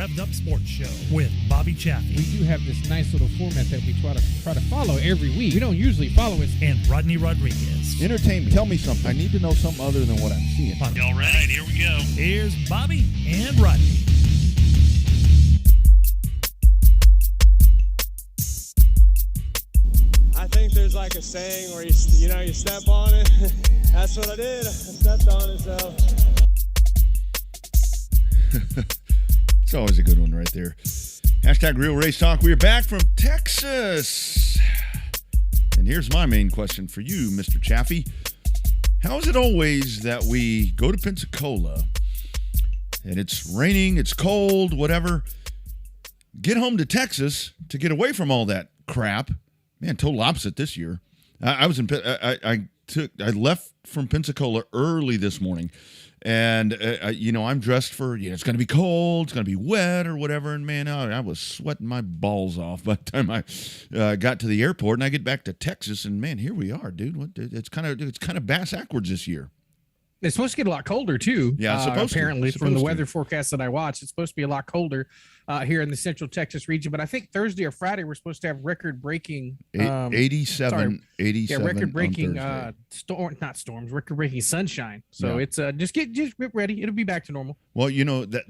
Revved Up Sports Show with Bobby Chaffee. We do have this nice little format that we try to follow every week. We don't usually follow it. And Rodney Rodriguez. Entertain me. Tell me something. I need to know something other than what I'm seeing. All right, here we go. Here's Bobby and Rodney. I think there's like a saying where you step on it. That's what I did. I stepped on it, so. It's always a good one right there. Hashtag Real Race Talk. We are back from Texas. And here's my main question for you, Mr. Chaffee. How is it always that we go to Pensacola and it's raining, it's cold, whatever, get home to Texas to get away from all that crap? Man, total opposite this year. I left from Pensacola early this morning, and I'm dressed for it's going to be cold, it's going to be wet or whatever, and man, I was sweating my balls off by the time I got to the airport, and I get back to Texas, and man, here we are, dude. It's kind of bass backwards this year. It's supposed to get a lot colder too. Yeah, it's supposed apparently to. From the weather forecast that I watched, it's supposed to be a lot colder here in the Central Texas region. But I think Thursday or Friday we're supposed to have record-breaking 87. Yeah, record-breaking record-breaking sunshine. So it's just get ready. It'll be back to normal. Well,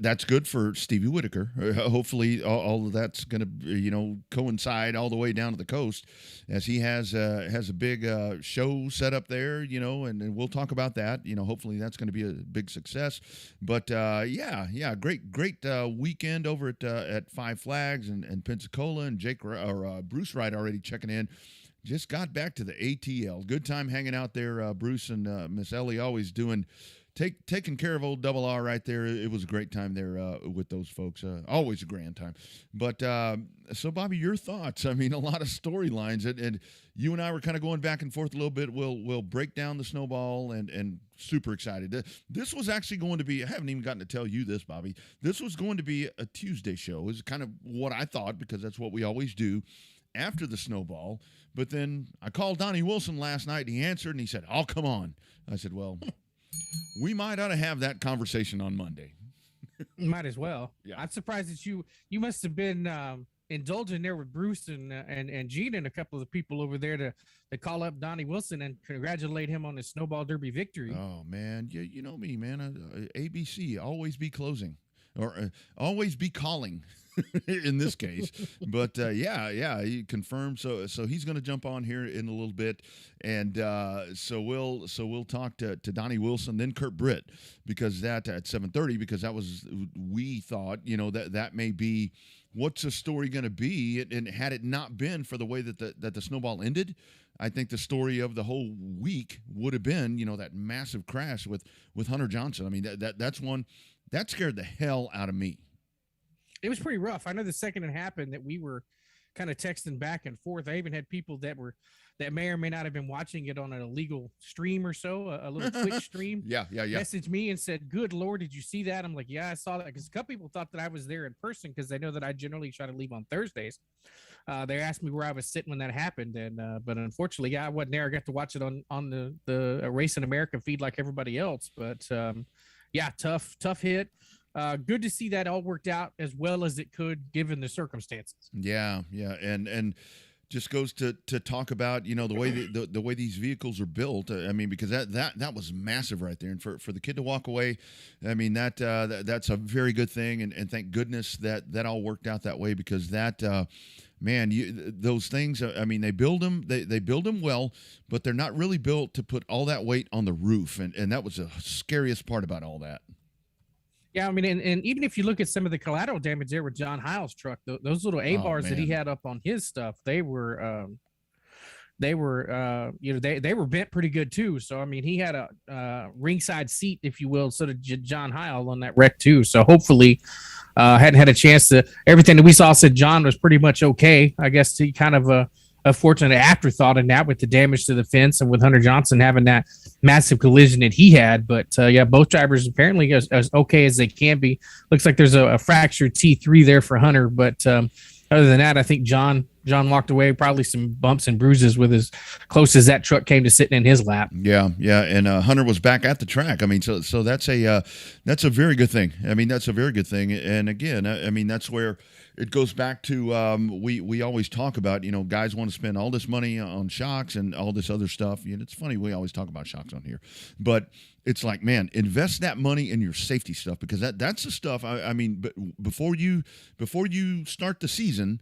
that's good for Stevie Whitaker. Hopefully, all of that's going to coincide all the way down to the coast, as he has a big show set up there. And we'll talk about that. Hopefully that's going to be a big success. But great weekend over at Five Flags and Pensacola, and Bruce Wright already checking in. Just got back to the ATL. Good time hanging out there. Bruce and Miss Ellie always taking care of old Double R right there. It was a great time there with those folks. Always a grand time. But so, Bobby, your thoughts? I mean, a lot of storylines, and you and I were kind of going back and forth a little bit. We'll break down the snowball, and super excited. This was actually going to be, I haven't even gotten to tell you this, Bobby. This was going to be a Tuesday show, is kind of what I thought, because that's what we always do after the snowball. But then I called Donnie Wilson last night, and he answered, and he said, "Oh, come on." I said, well, we might ought to have that conversation on Monday. Might as well. Yeah. I'm surprised that you must have been indulging there with Bruce and Gene and a couple of the people over there to call up Donnie Wilson and congratulate him on his Snowball Derby victory. Oh, man. You know me, man. ABC, always be closing, or always be calling in this case. But he confirmed. So he's going to jump on here in a little bit, and so we'll talk to Donnie Wilson, then Kurt Britt, because that at 7:30, because that was, we thought that may be what's the story going to be, and had it not been for the way that the snowball ended, I think the story of the whole week would have been that massive crash with Hunter Johnson. I mean that's one that scared the hell out of me. It was pretty rough. I know the second it happened that we were kind of texting back and forth. I even had people that may or may not have been watching it on an illegal stream or so, a little Twitch stream. Yeah. Messaged me and said, "Good Lord, did you see that?" I'm like, "Yeah, I saw that," because a couple people thought that I was there in person, because they know that I generally try to leave on Thursdays. They asked me where I was sitting when that happened, and but unfortunately, I wasn't there. I got to watch it on the Race in America feed like everybody else. But tough hit. Good to see that all worked out as well as it could given the circumstances. Yeah, and just goes to talk about the way these vehicles are built. I mean, because that was massive right there, and for the kid to walk away, I mean that's a very good thing, and thank goodness that all worked out that way, because that. Those things, I mean, they build them well, but they're not really built to put all that weight on the roof, and that was the scariest part about all that. Yeah, I mean, and even if you look at some of the collateral damage there with John Hiles' truck, those little A-bars that he had up on his stuff, they were bent pretty good too. So I mean, he had a ringside seat, if you will, sort of John Hile on that wreck too. So hopefully, hadn't had a chance to. Everything that we saw said John was pretty much okay. I guess he kind of a fortunate afterthought in that, with the damage to the fence and with Hunter Johnson having that massive collision that he had. But both drivers apparently as okay as they can be. Looks like there's a fractured T3 there for Hunter, but other than that, I think John John walked away, probably some bumps and bruises with as close as that truck came to sitting in his lap. Yeah, and Hunter was back at the track. I mean, so that's a very good thing. I mean, that's a very good thing. And again, I mean, that's where it goes back to we always talk about, guys want to spend all this money on shocks and all this other stuff. It's funny, we always talk about shocks on here, but it's like, man, invest that money in your safety stuff, because that's the stuff. I mean, before you start the season,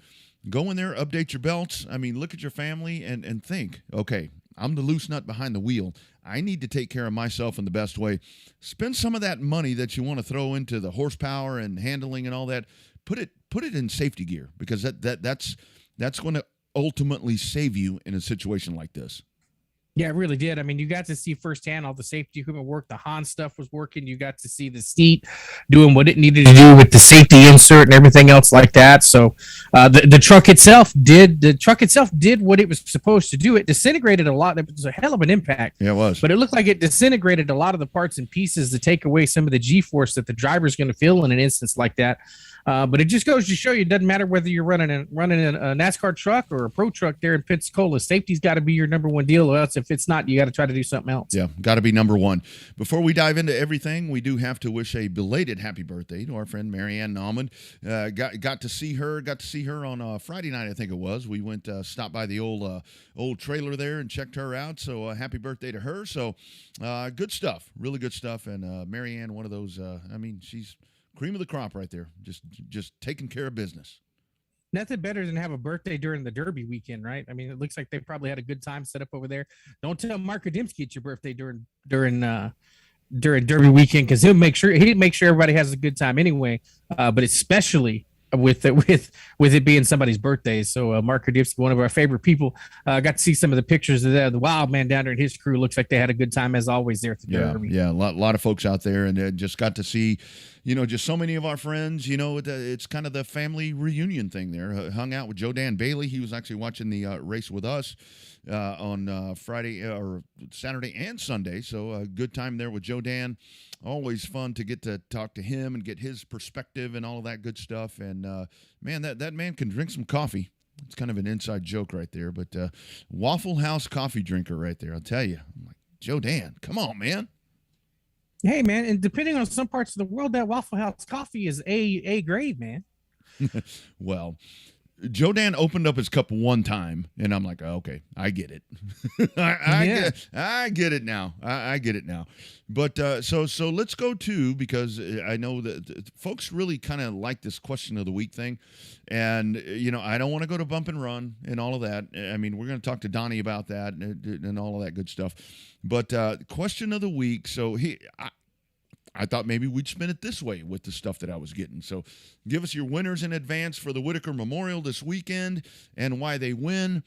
go in there, update your belts. I mean, look at your family and think, okay, I'm the loose nut behind the wheel. I need to take care of myself in the best way. Spend some of that money that you want to throw into the horsepower and handling and all that. Put it in safety gear, because that's going to ultimately save you in a situation like this. Yeah, it really did. I mean, you got to see firsthand all the safety equipment work. The Han stuff was working. You got to see the seat doing what it needed to do with the safety insert and everything else like that. So the truck itself did what it was supposed to do. It disintegrated a lot. It was a hell of an impact. Yeah, it was. But it looked like it disintegrated a lot of the parts and pieces to take away some of the G-force that the driver's going to feel in an instance like that. But it just goes to show you, it doesn't matter whether you're running a NASCAR truck or a pro truck there in Pensacola. Safety's got to be your number one deal, or else if it's not, you got to try to do something else. Yeah, got to be number one. Before we dive into everything, we do have to wish a belated happy birthday to our friend Marianne Nauman. Got to see her on Friday night, I think it was. We went stopped by the old trailer there and checked her out. So happy birthday to her. So good stuff, really good stuff. And Marianne, one of those. I mean, she's cream of the crop right there. Just taking care of business. Nothing better than have a birthday during the Derby weekend, right? I mean, it looks like they probably had a good time set up over there. Don't tell Mark Adamski it's your birthday during Derby weekend, because he'll make sure everybody has a good time anyway. But especially with it being somebody's birthday. So Mark Radivsky, one of our favorite people, got to see some of the pictures of the Wild Man down there and his crew. Looks like they had a good time as always there at the Derby. Yeah, a lot of folks out there, and just got to see, just so many of our friends. It's kind of the family reunion thing there. Hung out with Joe Dan Bailey. He was actually watching the race with us on Friday or Saturday and Sunday. So a good time there with Joe Dan. Always fun to get to talk to him and get his perspective and all of that good stuff. And man, that man can drink some coffee. It's kind of an inside joke right there, but Waffle House coffee drinker right there. I'll tell you. I'm like, Joe Dan, come on, man. Hey, man, and depending on some parts of the world, that Waffle House coffee is A grade, man. Well, Joe Dan opened up his cup one time, and I'm like, oh, okay, I get it. I get it now. I get it now. But so let's go to, because I know that folks really kind of like this question of the week thing, and I don't want to go to bump and run and all of that. I mean, we're going to talk to Donnie about that and all of that good stuff. But question of the week. So I thought maybe we'd spin it this way with the stuff that I was getting. So give us your winners in advance for the Whitaker Memorial this weekend and why they win.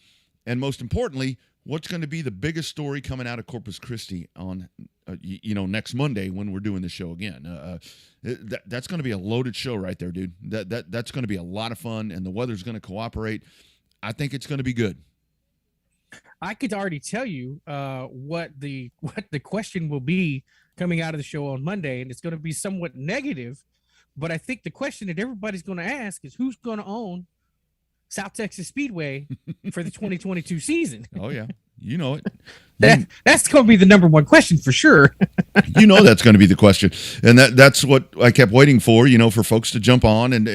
And most importantly, what's going to be the biggest story coming out of Corpus Christi on, next Monday when we're doing the show again. That's going to be a loaded show right there, dude. That's going to be a lot of fun, and the weather's going to cooperate. I think it's going to be good. I could already tell you what the question will be coming out of the show on Monday, and it's going to be somewhat negative, but I think the question that everybody's going to ask is who's going to own South Texas Speedway for the 2022 season. Oh yeah, you know it. That's going to be the number one question for sure. That's going to be the question, and that's what I kept waiting for. For folks to jump on and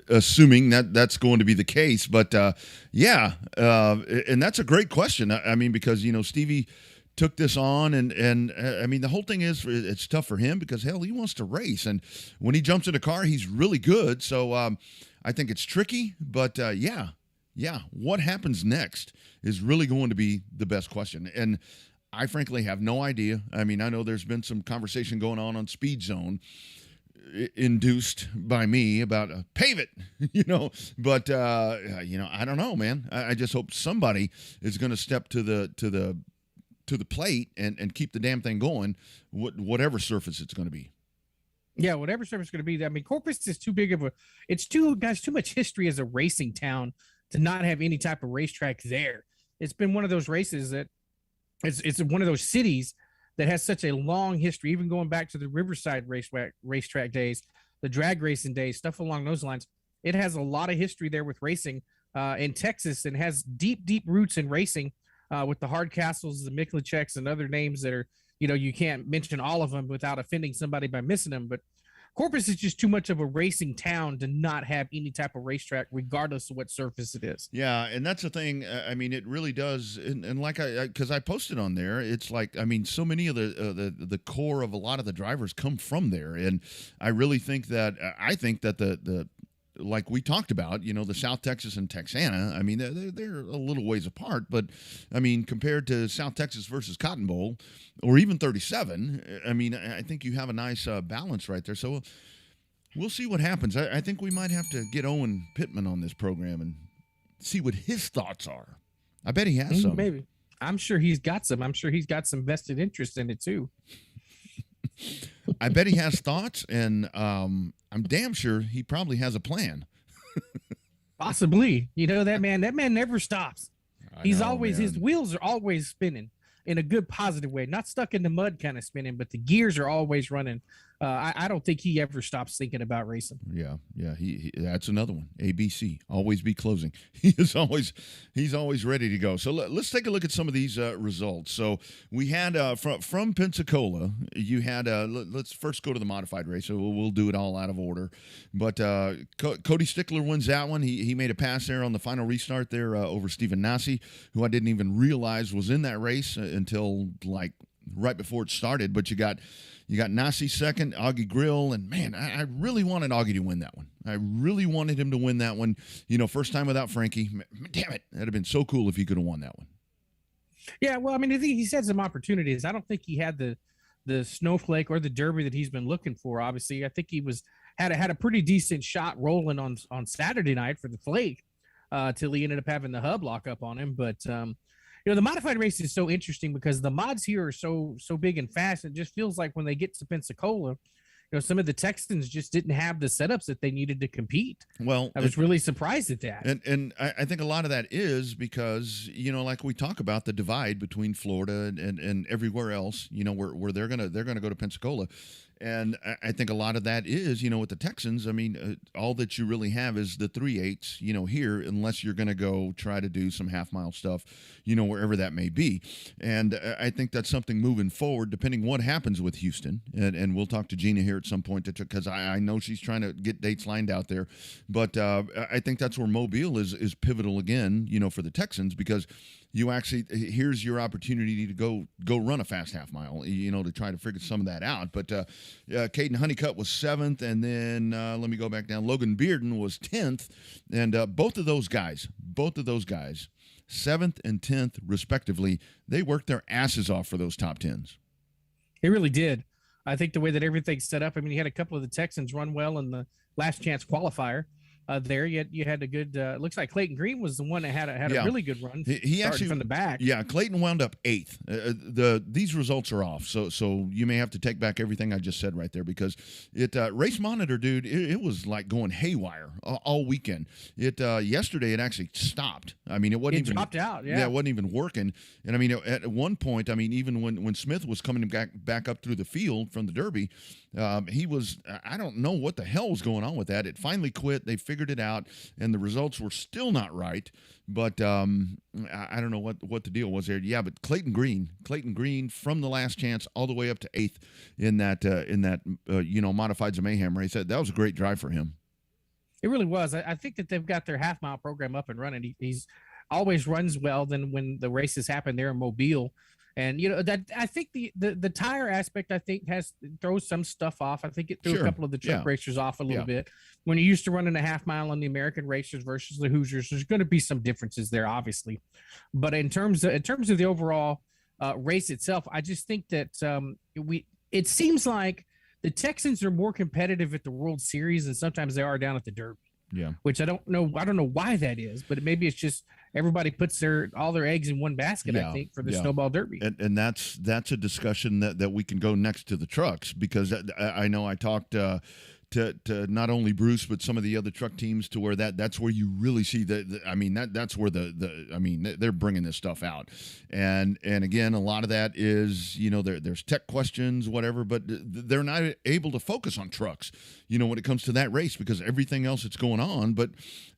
assuming that's going to be the case. But and that's a great question. I mean, because Stevie took this on, and I mean, the whole thing is it's tough for him because hell, he wants to race, and when he jumps in a car, he's really good. So I think it's tricky, but what happens next is really going to be the best question, and I frankly have no idea. I mean, I know there's been some conversation going on Speed Zone, induced by me about pave it, but I don't know, man. I just hope somebody is going to step to the plate and keep the damn thing going, whatever surface it's going to be. Yeah, whatever surface it's going to be. I mean, Corpus is too big of too much history as a racing town to not have any type of racetrack there. It's been one of those races that it's one of those cities that has such a long history, even going back to the Riverside racetrack days, the drag racing days, stuff along those lines. It has a lot of history there with racing in Texas and has deep roots in racing with the Hardcastles, the Miklacheks, and other names that are, you can't mention all of them without offending somebody by missing them. But Corpus is just too much of a racing town to not have any type of racetrack, regardless of what surface it is. Yeah, and that's the thing. I mean, it really does. And like because I posted on there, it's like, I mean, so many of the core of a lot of the drivers come from there, and I really think that the like we talked about, the South Texas and Texana, I mean, they're a little ways apart, but I mean, compared to South Texas versus Cotton Bowl or even 37, I mean, I think you have a nice balance right there. So we'll see what happens. I think we might have to get Owen Pittman on this program and see what his thoughts are. I bet he has some. Maybe. I'm sure he's got some. I'm sure he's got some vested interest in it too. I bet he has thoughts, and I'm damn sure he probably has a plan. Possibly. That man never stops. His wheels are always spinning in a good, positive way, not stuck in the mud kind of spinning, but the gears are always running. I don't think he ever stops thinking about racing. Yeah. He that's another one. ABC, always be closing. He's always ready to go. So let's take a look at some of these results. So we had from Pensacola, you had let's first go to the modified race. So we'll do it all out of order. But Cody Stickler wins that one. He made a pass there on the final restart there over Stephen Nasi, who I didn't even realize was in that race until like right before it started. But you got Nasi second, Augie Grill, and man, I really wanted Augie to win that one. I really wanted him to win that one. First time without Frankie. Damn it, that'd have been so cool if he could have won that one. Yeah, well, I mean, I think he's had some opportunities. I don't think he had the snowflake or the derby that he's been looking for. Obviously, I think he had a pretty decent shot rolling on Saturday night for the flake till he ended up having the hub lock up on him, but. The modified race is so interesting because the mods here are so big and fast. It just feels like when they get to Pensacola, some of the Texans just didn't have the setups that they needed to compete. Well, I was really surprised at that. And I think a lot of that is because, like we talk about the divide between Florida and everywhere else, where they're gonna go to Pensacola. And I think a lot of that is, with the Texans, I mean, all that you really have is the 3/8, here, unless you're going to go try to do some half-mile stuff, wherever that may be. And I think that's something moving forward, depending what happens with Houston. And we'll talk to Gina here at some point, because I know she's trying to get dates lined out there. But I think that's where Mobile is pivotal again, for the Texans, because here's your opportunity to go run a fast half mile, to try to figure some of that out. But Caden Honeycutt was 7th, and then let me go back down. Logan Bearden was 10th, and both of those guys, 7th and 10th respectively, they worked their asses off for those top 10s. They really did. I think the way that everything's set up, I mean, you had a couple of the Texans run well in the last chance qualifier. There you had a good looks like Clayton Green was the one that had a really good run. He actually from the back. Yeah, Clayton wound up 8th. These results are off, so you may have to take back everything I just said right there, because it Race Monitor, dude, it was like going haywire all weekend. Yesterday it actually stopped. I mean, it wasn't even dropped out. Yeah, it wasn't even working. And I mean, at one point, I mean, even when Smith was coming back up through the field from the Derby, he was, I don't know what the hell was going on with that. It finally quit. They figured it out, and the results were still not right. But I don't know what the deal was there. Yeah, but Clayton Green from the last chance all the way up to 8th in that Modifieds of Mayhem race. That was a great drive for him. It really was. I think that they've got their half mile program up and running. He's always runs well than when the races happen there in Mobile. And that I think the tire aspect, I think, throws some stuff off. I think it threw a couple of the truck racers off a little bit. When you're used to running a half mile on the American racers versus the Hoosiers, there's going to be some differences there, obviously. But in terms of the overall race itself, I just think that it seems like the Texans are more competitive at the World Series than sometimes they are down at the Derby. Yeah. Which I don't know why that is, but maybe it's just everybody puts all their eggs in one basket, I think, for the Snowball Derby. And that's a discussion that we can go next to the trucks, because I know I talked to not only Bruce but some of the other truck teams, to where that's where you really see that's where they're bringing this stuff out, and again, a lot of that is, there's tech questions, whatever, but they're not able to focus on trucks, when it comes to that race, because everything else that's going on. But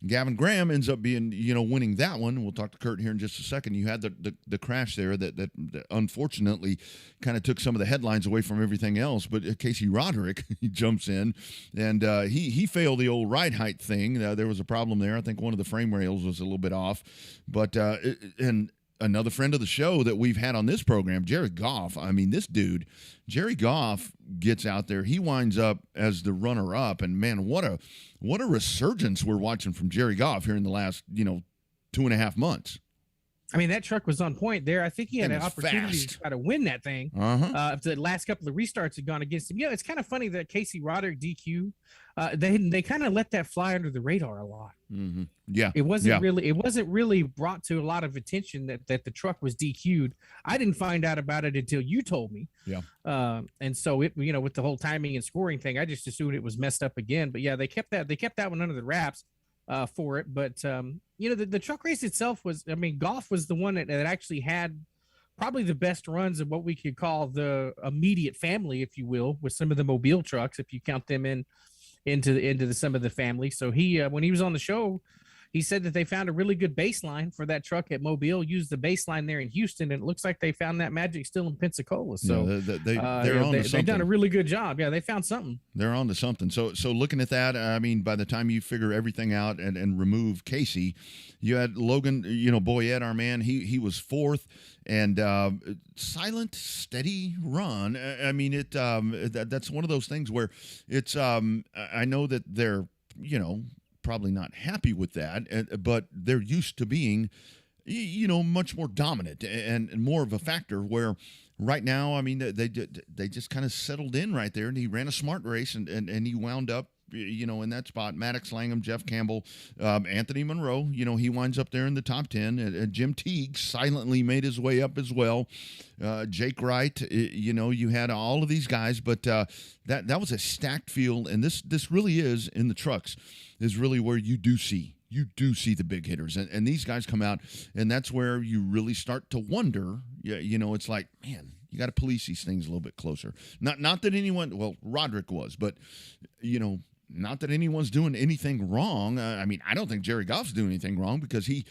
Gavin Graham ends up being, winning that one. We'll talk to Kurt here in just a second. You had the crash there that unfortunately kind of took some of the headlines away from everything else, but Casey Roderick, he jumps in, and he failed the old ride height thing. There was a problem there. I think one of the frame rails was a little bit off, but and another friend of the show that we've had on this program, Jerry Goff. I mean, this dude, Jerry Goff, gets out there. He winds up as the runner-up, and man, what a resurgence we're watching from Jerry Goff here in the last 2.5 months. I mean, that truck was on point there. I think he had an opportunity to try to win that thing. If the last couple of restarts had gone against him. It's kind of funny that Casey Roderick DQ, they kind of let that fly under the radar a lot. Mm-hmm. Yeah, it wasn't really brought to a lot of attention that the truck was DQ'd. I didn't find out about it until you told me. Yeah. And so it, with the whole timing and scoring thing, I just assumed it was messed up again. But yeah, they kept that one under the wraps for it. But the truck race itself was, Goff was the one that actually had probably the best runs of what we could call the immediate family, if you will, with some of the Mobile trucks, if you count them into some of the family. So he, when he was on the show, he said that they found a really good baseline for that truck at Mobile, used the baseline there in Houston, and it looks like they found that magic still in Pensacola. So they've done a really good job. Yeah, they found something. They're on to something. So looking at that, by the time you figure everything out and remove Casey, you had Logan, Boyette, our man, he was fourth, and silent, steady run. That's one of those things where it's, I know that they're, probably not happy with that, but they're used to being, much more dominant and more of a factor, where right now, they just kind of settled in right there, and he ran a smart race, and he wound up, in that spot. Maddox Langham, Jeff Campbell, Anthony Monroe, he winds up there in the top 10, and Jim Teague silently made his way up as well. Jake Wright, you had all of these guys, but that was a stacked field, and this really is, in the trucks, is really where you do see the big hitters, and these guys come out, and that's where you really start to wonder. It's like, man, you got to police these things a little bit closer. Not that anyone, well, Roderick was, but not that anyone's doing anything wrong. I don't think Jerry Goff's doing anything wrong, because he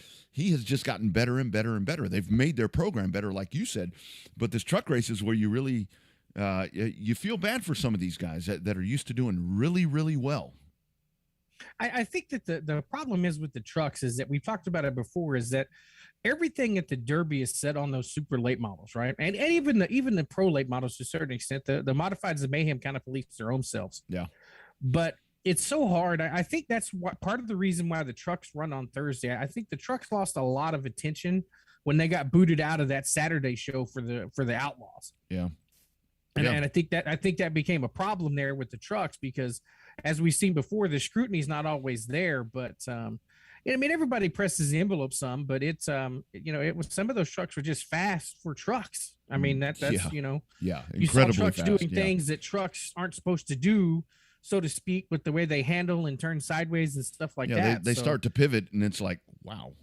has just gotten better and better and better. They've made their program better, like you said. But this truck race is where you really you feel bad for some of these guys that are used to doing really, really well. I think that the problem is with the trucks is that we've talked about it before, is that everything at the Derby is set on those super late models, right? And even the pro late models to a certain extent, the modifieds of Mayhem kind of police their own selves. Yeah. But it's so hard. I think that's what part of the reason why the trucks run on Thursday. I think the trucks lost a lot of attention when they got booted out of that Saturday show for the Outlaws. Yeah. And I think that became a problem there with the trucks, because as we've seen before, the scrutiny is not always there. But everybody presses the envelope some, but it's it was, some of those trucks were just fast for trucks. That's incredibly you saw trucks fast, doing things that trucks aren't supposed to do, so to speak, with the way they handle and turn sideways and stuff like that. They start to pivot, and it's like, wow.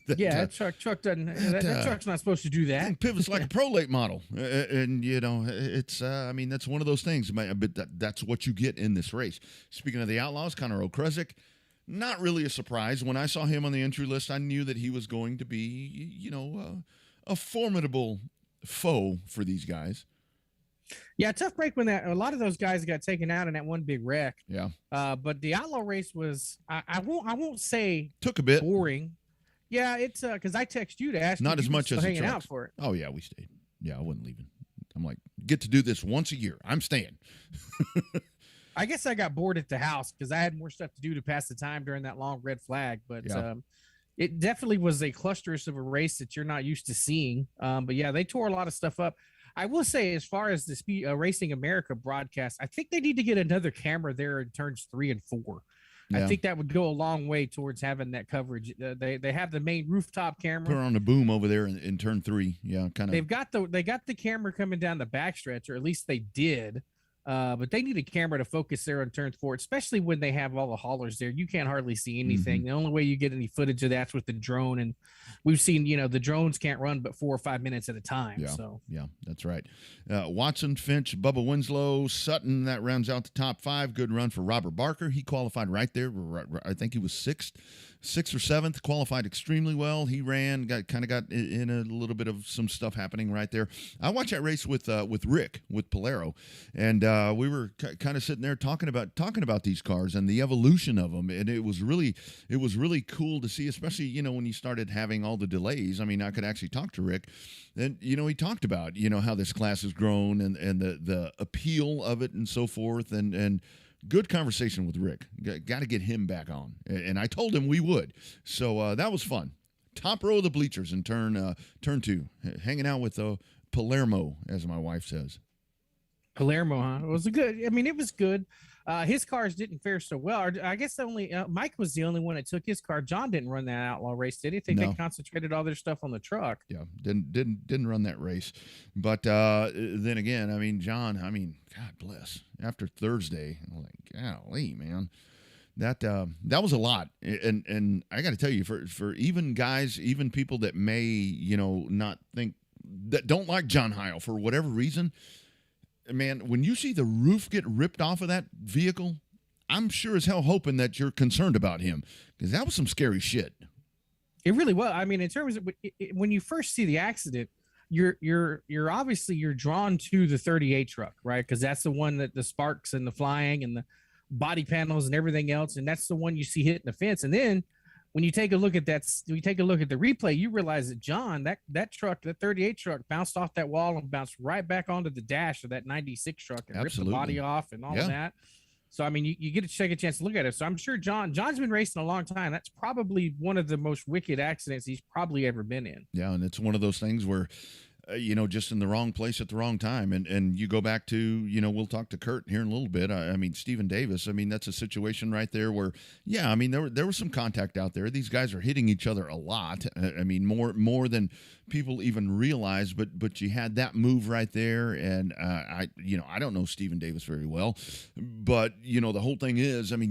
that truck doesn't. That truck's not supposed to do that. It pivots like a pro late model, and it's. That's one of those things. But that's what you get in this race. Speaking of the Outlaws, Conor O'Kresick, not really a surprise. When I saw him on the entry list, I knew that he was going to be, a formidable foe for these guys. Yeah, tough break when a lot of those guys got taken out in that one big wreck. Yeah. But the Outlaw race was, I won't say took a bit boring. Yeah, it's because I text you to ask. Not as much as hanging out for it. Oh yeah, we stayed. Yeah, I wasn't leaving. I'm like, get to do this once a year. I'm staying. I guess I got bored at the house because I had more stuff to do to pass the time during that long red flag. But it definitely was a clusterous of a race that you're not used to seeing. But yeah, they tore a lot of stuff up. I will say, as far as the Racing America broadcast, I think they need to get another camera there in turns 3 and 4. Yeah. I think that would go a long way towards having that coverage. They have the main rooftop camera. Put her on the boom over there in turn 3. Yeah, kind of. They got the camera coming down the backstretch, or at least they did. But they need a camera to focus there on turn 4, especially when they have all the haulers there. You can't hardly see anything. The only way you get any footage of that's with the drone. And we've seen, the drones can't run but 4 or 5 minutes at a time. Yeah, that's right. Watson, Finch, Bubba Winslow, Sutton, that rounds out the top 5. Good run for Robert Barker. He qualified right there. I think he was sixth or seventh, qualified extremely well. He ran, got in a little bit of some stuff happening right there. I watched that race with Rick, with Polero, and we were kind of sitting there talking about these cars and the evolution of them, and it was really cool to see, especially when you started having all the delays. I mean, I could actually talk to Rick, and he talked about how this class has grown and the appeal of it and so forth, and good conversation with Rick. Got to get him back on, and I told him we would. So that was fun. Top row of the bleachers in turn 2, hanging out with Palermo, as my wife says. Palermo, huh? It was it was good. His cars didn't fare so well. I guess Mike was the only one that took his car. John didn't run that outlaw race, did he? They concentrated all their stuff on the truck. Yeah, didn't run that race. But then again, John, God bless. After Thursday, I'm like, golly, man. That was a lot, and I got to tell you, for even guys, even people that may not think, that don't like John Heil for whatever reason, man, when you see the roof get ripped off of that vehicle, I'm sure as hell hoping that you're concerned about him, because that was some scary shit. It really was. In terms of when you first see the accident, you're obviously you're drawn to the 38 truck, right? Because that's the one that the sparks and the flying and the body panels and everything else, and that's the one you see hitting the fence. And then when you take a look at the replay, you realize that John, that truck, that 38 truck, bounced off that wall and bounced right back onto the dash of that 96 truck and ripped the body off and all of that. So you get to take a chance to look at it. So I'm sure John's been racing a long time. That's probably one of the most wicked accidents he's probably ever been in. Yeah, and it's one of those things where just in the wrong place at the wrong time. And you go back to, we'll talk to Kurt here in a little bit. Stephen Davis, that's a situation right there where, there was some contact out there. These guys are hitting each other a lot. More than people even realize, but you had that move right there. And, I don't know Stephen Davis very well, but, the whole thing is, and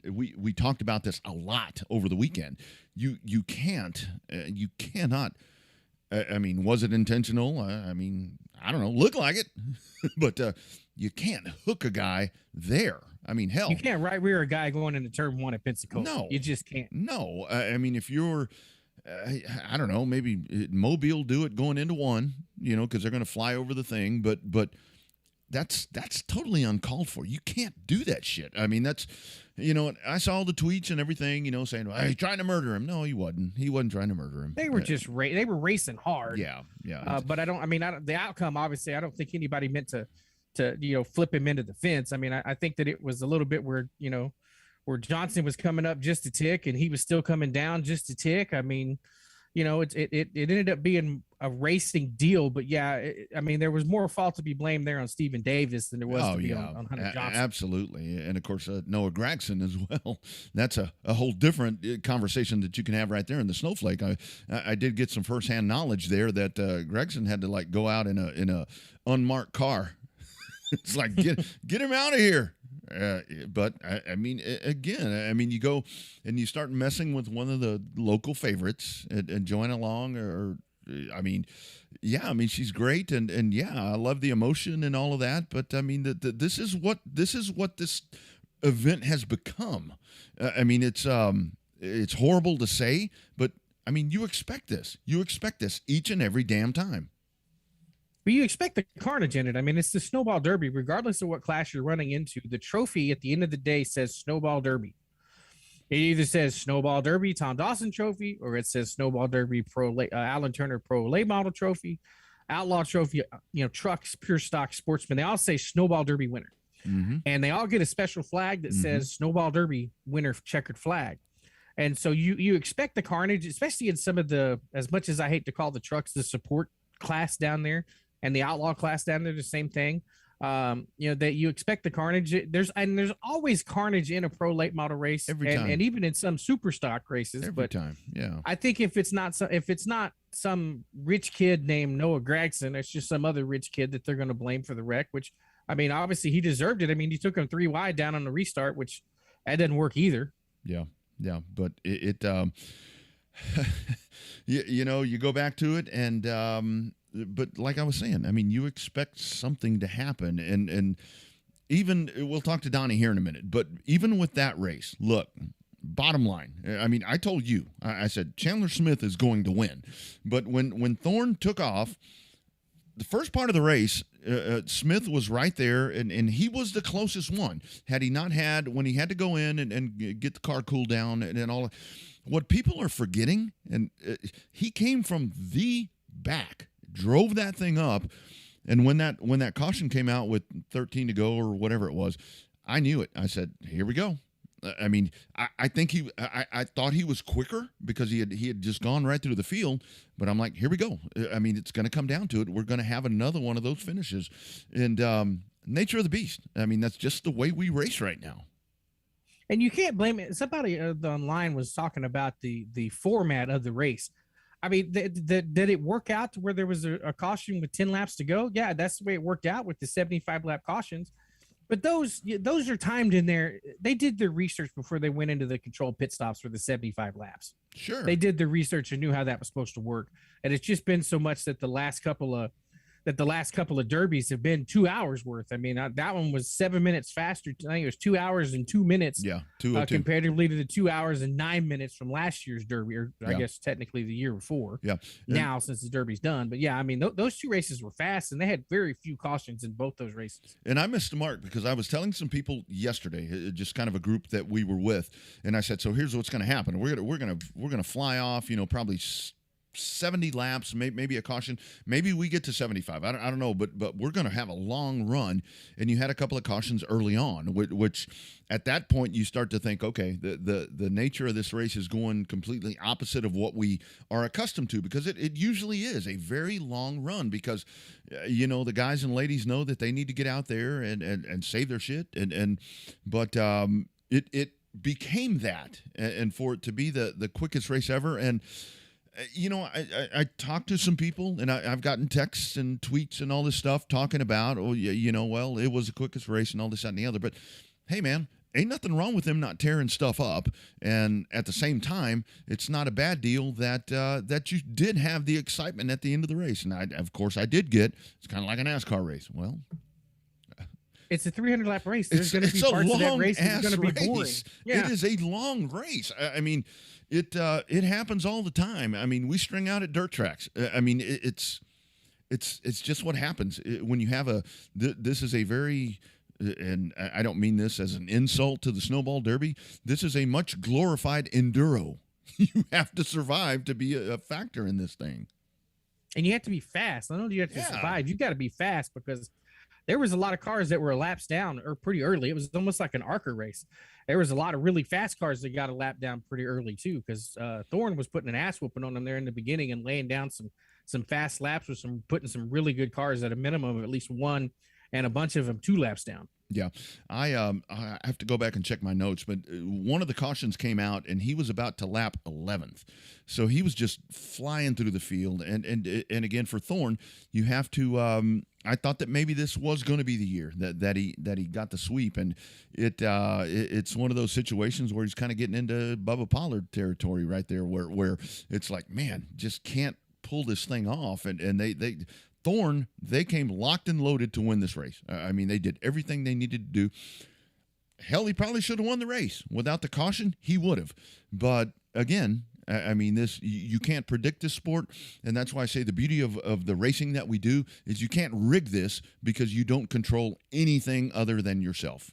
we talked about this a lot over the weekend. You cannot. Was it intentional? I don't know. Look like it, but you can't hook a guy there. Hell, you can't right rear a guy going into turn 1 at Pensacola. No, you just can't. No, if you're, I don't know, maybe Mobile do it going into 1, because they're going to fly over the thing, but that's totally uncalled for. You can't do that shit. That's, I saw the tweets and everything, saying, well, he's trying to murder him. No, he wasn't. He wasn't trying to murder him. They were just they were racing hard. Yeah. But I don't. The outcome, obviously, I don't think anybody meant to flip him into the fence. I think that it was a little bit where Johnson was coming up just a tick and he was still coming down just a tick. It ended up being a racing deal, but there was more fault to be blamed there on Stephen Davis than there was on Hunter Johnson. Absolutely. And of course, Noah Gragson as well. That's a whole different conversation that you can have right there in the snowflake. I did get some firsthand knowledge there that Gragson had to go out in a unmarked car. It's like, get him out of here. But again, you go and you start messing with one of the local favorites and join along, she's great, and I love the emotion and all of that. But this is what this event has become. It's horrible to say, but you expect this. You expect this each and every damn time. But you expect the carnage in it. It's the Snowball Derby, regardless of what class you're running into. The trophy at the end of the day says Snowball Derby. It either says Snowball Derby Tom Dawson Trophy, or it says Snowball Derby Pro Alan Turner Pro Late Model Trophy, Outlaw Trophy, trucks, pure stock sportsman. They all say Snowball Derby winner. Mm-hmm. And they all get a special flag that says Snowball Derby winner checkered flag. And so you expect the carnage, especially in some of the, as much as I hate to call the trucks the support class down there, and the outlaw class down there, the same thing. That you expect the carnage. There's always carnage in a pro late model race, Every time. and even in some super stock races. Every time, yeah. I think if it's not some rich kid named Noah Gragson, it's just some other rich kid that they're going to blame for the wreck. Which, I mean, obviously he deserved it. I mean, he took him 3 wide down on the restart, which that didn't work either. Yeah, but you go back to it, and but like I was saying, I mean, you expect something to happen, and even we'll talk to Donnie here in a minute, but even with that race, look, bottom line, I mean, I told you, I said Chandler Smith is going to win, but when Thorne took off, the first part of the race, Smith was right there, and he was the closest one. Had he not had, when he had to go in and get the car cooled down and all, what people are forgetting, and he came from the back, drove that thing up, and when that caution came out with 13 to go or whatever it was, I knew it. I said, here we go. I mean, I think I thought he was quicker because he had just gone right through the field, but I'm like, here we go. I mean, it's going to come down to it. We're going to have another one of those finishes, and nature of the beast. I mean, that's just the way we race right now. And you can't blame it. Somebody online was talking about the format of the race. I mean, did it work out to where there was a caution with 10 laps to go? Yeah, that's the way it worked out with the 75 lap cautions. But those are timed in there. They did their research before they went into the controlled pit stops for the 75 laps. Sure. They did the research and knew how that was supposed to work. And it's just been so much that the last couple of derbies have been 2 hours worth. I mean, that one was 7 minutes faster. I think it was 2 hours and 2 minutes. Yeah, 2:02. Comparatively to the 2 hours and 9 minutes from last year's derby, or I guess technically the year before. Yeah. Now, since the derby's done. But yeah, I mean, those two races were fast, and they had very few cautions in both those races. And I missed the mark because I was telling some people yesterday, just kind of a group that we were with, and I said, so here's what's going to happen. We're gonna fly off, probably 70 laps, maybe a caution, maybe we get to 75. I don't know, but we're going to have a long run. And you had a couple of cautions early on, which at that point you start to think, okay, the nature of this race is going completely opposite of what we are accustomed to, because it usually is a very long run, because the guys and ladies know that they need to get out there and save their shit, but it became that, and for it to be the quickest race ever. And I talked to some people, and I've gotten texts and tweets and all this stuff talking about, well, it was the quickest race and all this, that, and the other. But, hey, man, ain't nothing wrong with them not tearing stuff up. And at the same time, it's not a bad deal that you did have the excitement at the end of the race. And, of course, I did get, it's kind of like a NASCAR race. Well, it's a 300-lap race. There's going to be parts of that race that's going to be boring. Yeah. It is a long race. I mean, it happens all the time. I mean, we string out at dirt tracks. I mean, it's just what happens when you have this is a very, and I don't mean this as an insult to the snowball derby. This is a much glorified enduro. You have to survive to be a factor in this thing. And you have to be fast. Not only do you have to survive, you got to be fast, because there was a lot of cars that were laps down or pretty early. It was almost like an ARCA race. There was a lot of really fast cars that got a lap down pretty early too, because Thorne was putting an ass whooping on them there in the beginning and laying down some fast laps with putting some really good cars at a minimum of at least one, and a bunch of them 2 laps down. Yeah, I have to go back and check my notes, but one of the cautions came out, and he was about to lap 11th, so he was just flying through the field. And again, for Thorne, you have to. I thought that maybe this was going to be the year that he got the sweep, and it's one of those situations where he's kind of getting into Bubba Pollard territory right there, where it's like, man, just can't pull this thing off, and they. Thorne, they came locked and loaded to win this race. I mean, they did everything they needed to do. Hell, he probably should have won the race. Without the caution, he would have. But again, I mean, you can't predict this sport, and that's why I say the beauty of the racing that we do is you can't rig this, because you don't control anything other than yourself.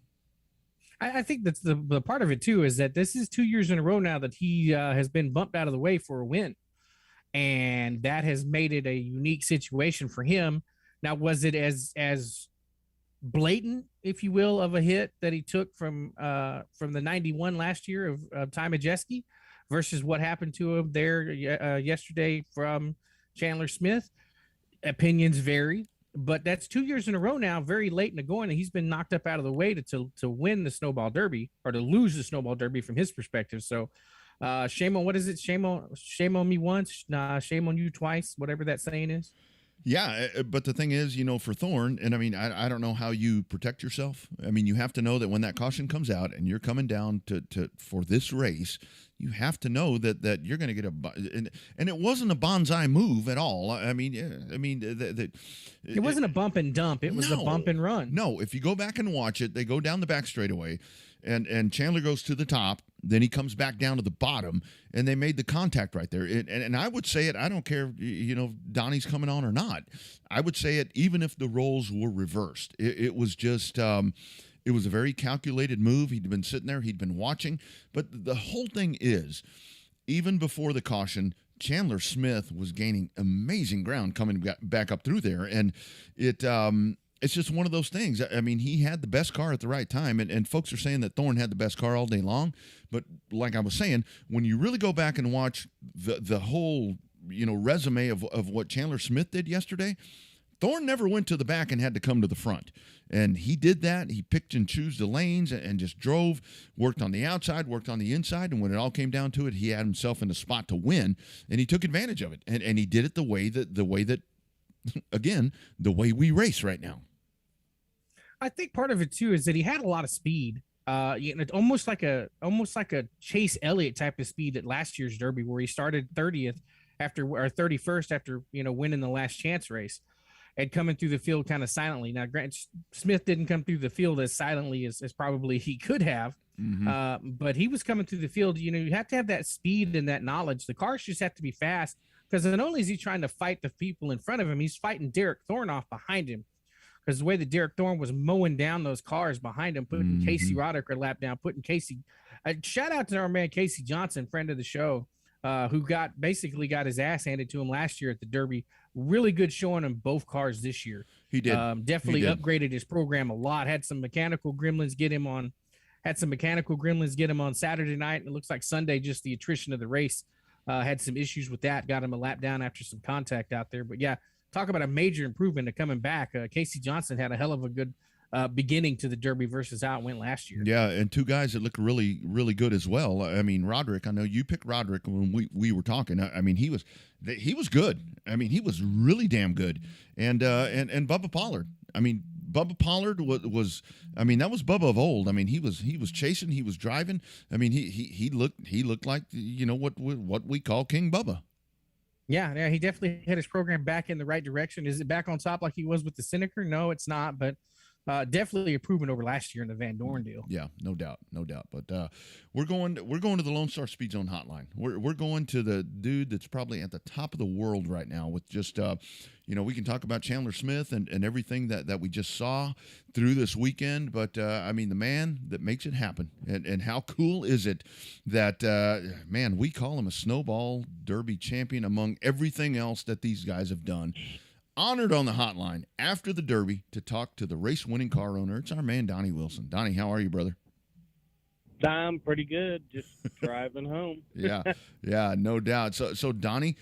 I think that's the part of it too, is that this is 2 years in a row now that he has been bumped out of the way for a win. And that has made it a unique situation for him. Now, was it as blatant, if you will, of a hit that he took from the 91 last year of Ty Majeski versus what happened to him there yesterday from Chandler Smith? Opinions vary. but that's 2 years in a row now, very late in the going, and he's been knocked up out of the way to win the Snowball Derby, or to lose the Snowball Derby from his perspective. So, shame on, what is it? Shame on me once, nah, shame on you twice, whatever that saying is. Yeah, but the thing is, for Thorne, and I mean, I don't know how you protect yourself. I mean, you have to know that when that caution comes out and you're coming down to for this race, you have to know that you're going to get and it wasn't a bonsai move at all. I mean, It wasn't a bump and dump. It was a bump and run. No, if you go back and watch it, they go down the back straightaway, and Chandler goes to the top. Then he comes back down to the bottom, and they made the contact right there. And I would say it, I don't care, Donnie's coming on or not. I would say it even if the roles were reversed. It was just, it was a very calculated move. He'd been sitting there. He'd been watching. But the whole thing is, even before the caution, Chandler Smith was gaining amazing ground coming back up through there. And it's just one of those things. I mean, he had the best car at the right time, and folks are saying that Thorne had the best car all day long. But like I was saying, when you really go back and watch the whole, resume of what Chandler Smith did yesterday, Thorne never went to the back and had to come to the front. And he did that. He picked and chose the lanes and just drove, worked on the outside, worked on the inside. And when it all came down to it, he had himself in a spot to win, and he took advantage of it. And he did it the way that, again, the way we race right now. I think part of it too is that he had a lot of speed. Almost like a Chase Elliott type of speed at last year's Derby, where he started 30th or 31st after winning the last chance race, and coming through the field kind of silently. Now, Grant Smith didn't come through the field as silently as probably he could have, but he was coming through the field. You have to have that speed and that knowledge. The cars just have to be fast, because not only is he trying to fight the people in front of him, he's fighting Derek Thorne off behind him. Because the way that Derek Thorne was mowing down those cars behind him, putting Casey Roderick a lap down, shout out to our man Casey Johnson, friend of the show, who basically got his ass handed to him last year at the Derby. Really good showing in both cars this year. He did. Definitely upgraded his program a lot. Had some mechanical gremlins get him on Saturday night. And it looks like Sunday, just the attrition of the race, had some issues with that. Got him a lap down after some contact out there. But yeah, talk about a major improvement to coming back. Casey Johnson had a hell of a good beginning to the Derby versus how it went last year. Yeah, and two guys that look really, really good as well. I mean, Roderick, I know you picked Roderick when we were talking. I mean, he was good. I mean, he was really damn good. And Bubba Pollard. I mean, Bubba Pollard was I mean, that was Bubba of old. I mean, he was chasing, he was driving. I mean, he looked like, what we call King Bubba. Yeah, he definitely had his program back in the right direction. Is it back on top like he was with the Seneca? No, it's not, but definitely improvement over last year in the Van Dorn deal. Yeah, no doubt. But we're going to the Lone Star Speed Zone hotline. We're going to the dude that's probably at the top of the world right now with just we can talk about Chandler Smith and everything that we just saw through this weekend. But I mean, the man that makes it happen, and how cool is it that man, we call him a Snowball Derby champion among everything else that these guys have done. Honored on the hotline after the Derby to talk to the race-winning car owner. It's our man, Donnie Wilson. Donnie, how are you, brother? I'm pretty good. Just driving home. Yeah, no doubt. So Donnie,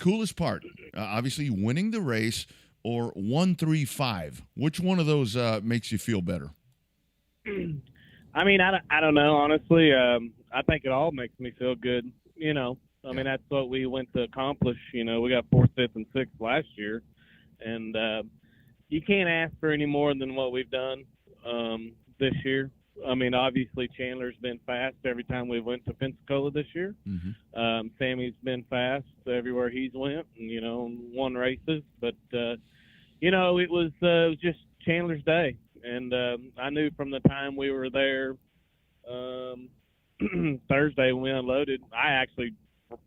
coolest part, obviously winning the race or 135. Which one of those makes you feel better? I mean, I don't know, honestly. I think it all makes me feel good. I mean, that's what we went to accomplish. We got 4th, 5th, and 6th last year. And you can't ask for any more than what we've done this year. I mean, obviously, Chandler's been fast every time we went to Pensacola this year. Sammy's been fast everywhere he's went, and, won races. But, it was just Chandler's day. And I knew from the time we were there Thursday when we unloaded, I actually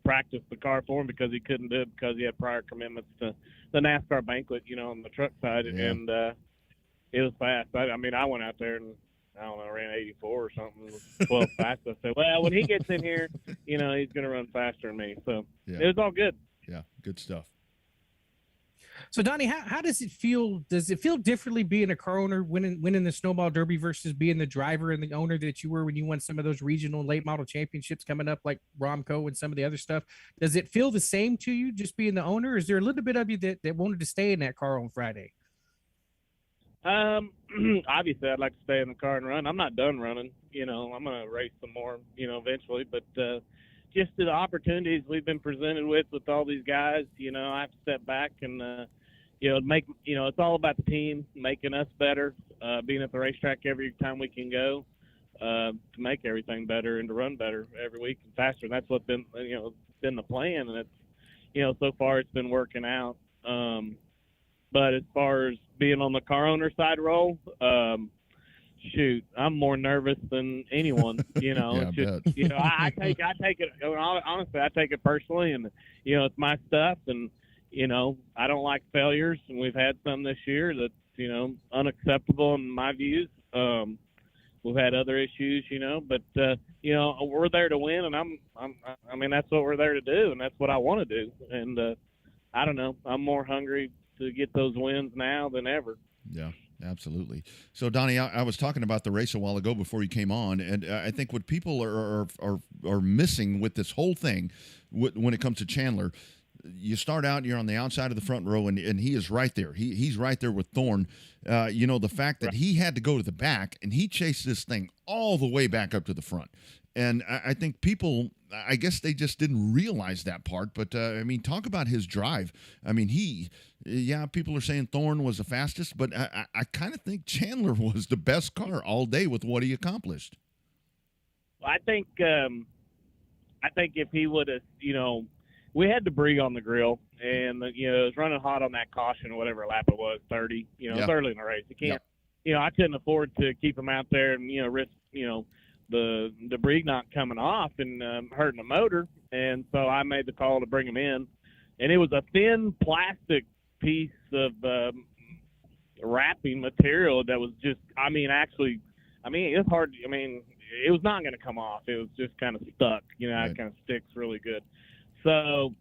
practiced the car for him because he couldn't do it because he had prior commitments to the NASCAR banquet, on the truck side. Yeah. And it was fast. I mean, I went out there and, I don't know, ran 84 or something, 12 fast. I said, well, when he gets in here, he's going to run faster than me. So It was all good. Yeah, good stuff. So, Donnie, how does it feel? Does it feel differently being a car owner, winning the Snowball Derby versus being the driver and the owner that you were when you won some of those regional late model championships coming up, like Romco and some of the other stuff? Does it feel the same to you just being the owner? Or is there a little bit of you that wanted to stay in that car on Friday? Obviously, I'd like to stay in the car and run. I'm not done running. I'm going to race some more, eventually. But just the opportunities we've been presented with all these guys, I have to step back and, it's all about the team, making us better, being at the racetrack every time we can go to make everything better and to run better every week and faster. And that's what's been, been the plan. And it's, so far it's been working out. But as far as being on the car owner side role, shoot, I'm more nervous than anyone. Yeah, it's just, I take it honestly. I take it personally, and it's my stuff, and I don't like failures, and we've had some this year that's unacceptable in my views. We've had other issues, but we're there to win, and I mean that's what we're there to do, and that's what I want to do, and I don't know, I'm more hungry to get those wins now than ever. Yeah, absolutely. So, Donnie, I was talking about the race a while ago before you came on, and I think what people are missing with this whole thing, when it comes to Chandler, you start out, you're on the outside of the front row, and he is right there. He's right there with Thorne. The fact that he had to go to the back, and he chased this thing all the way back up to the front. And I think people, I guess they just didn't realize that part. But, talk about his drive. People are saying Thorne was the fastest, but I kind of think Chandler was the best car all day with what he accomplished. I think if he would have, we had debris on the grill, and, it was running hot on that caution, whatever lap it was, 30, it's early in the race. You can't, I couldn't afford to keep him out there and, risk, the debris not coming off and hurting the motor. And so I made the call to bring him in, and it was a thin plastic piece of wrapping material that was just, it was hard. It was not going to come off. It was just kind of stuck, Right. It kind of sticks really good. So,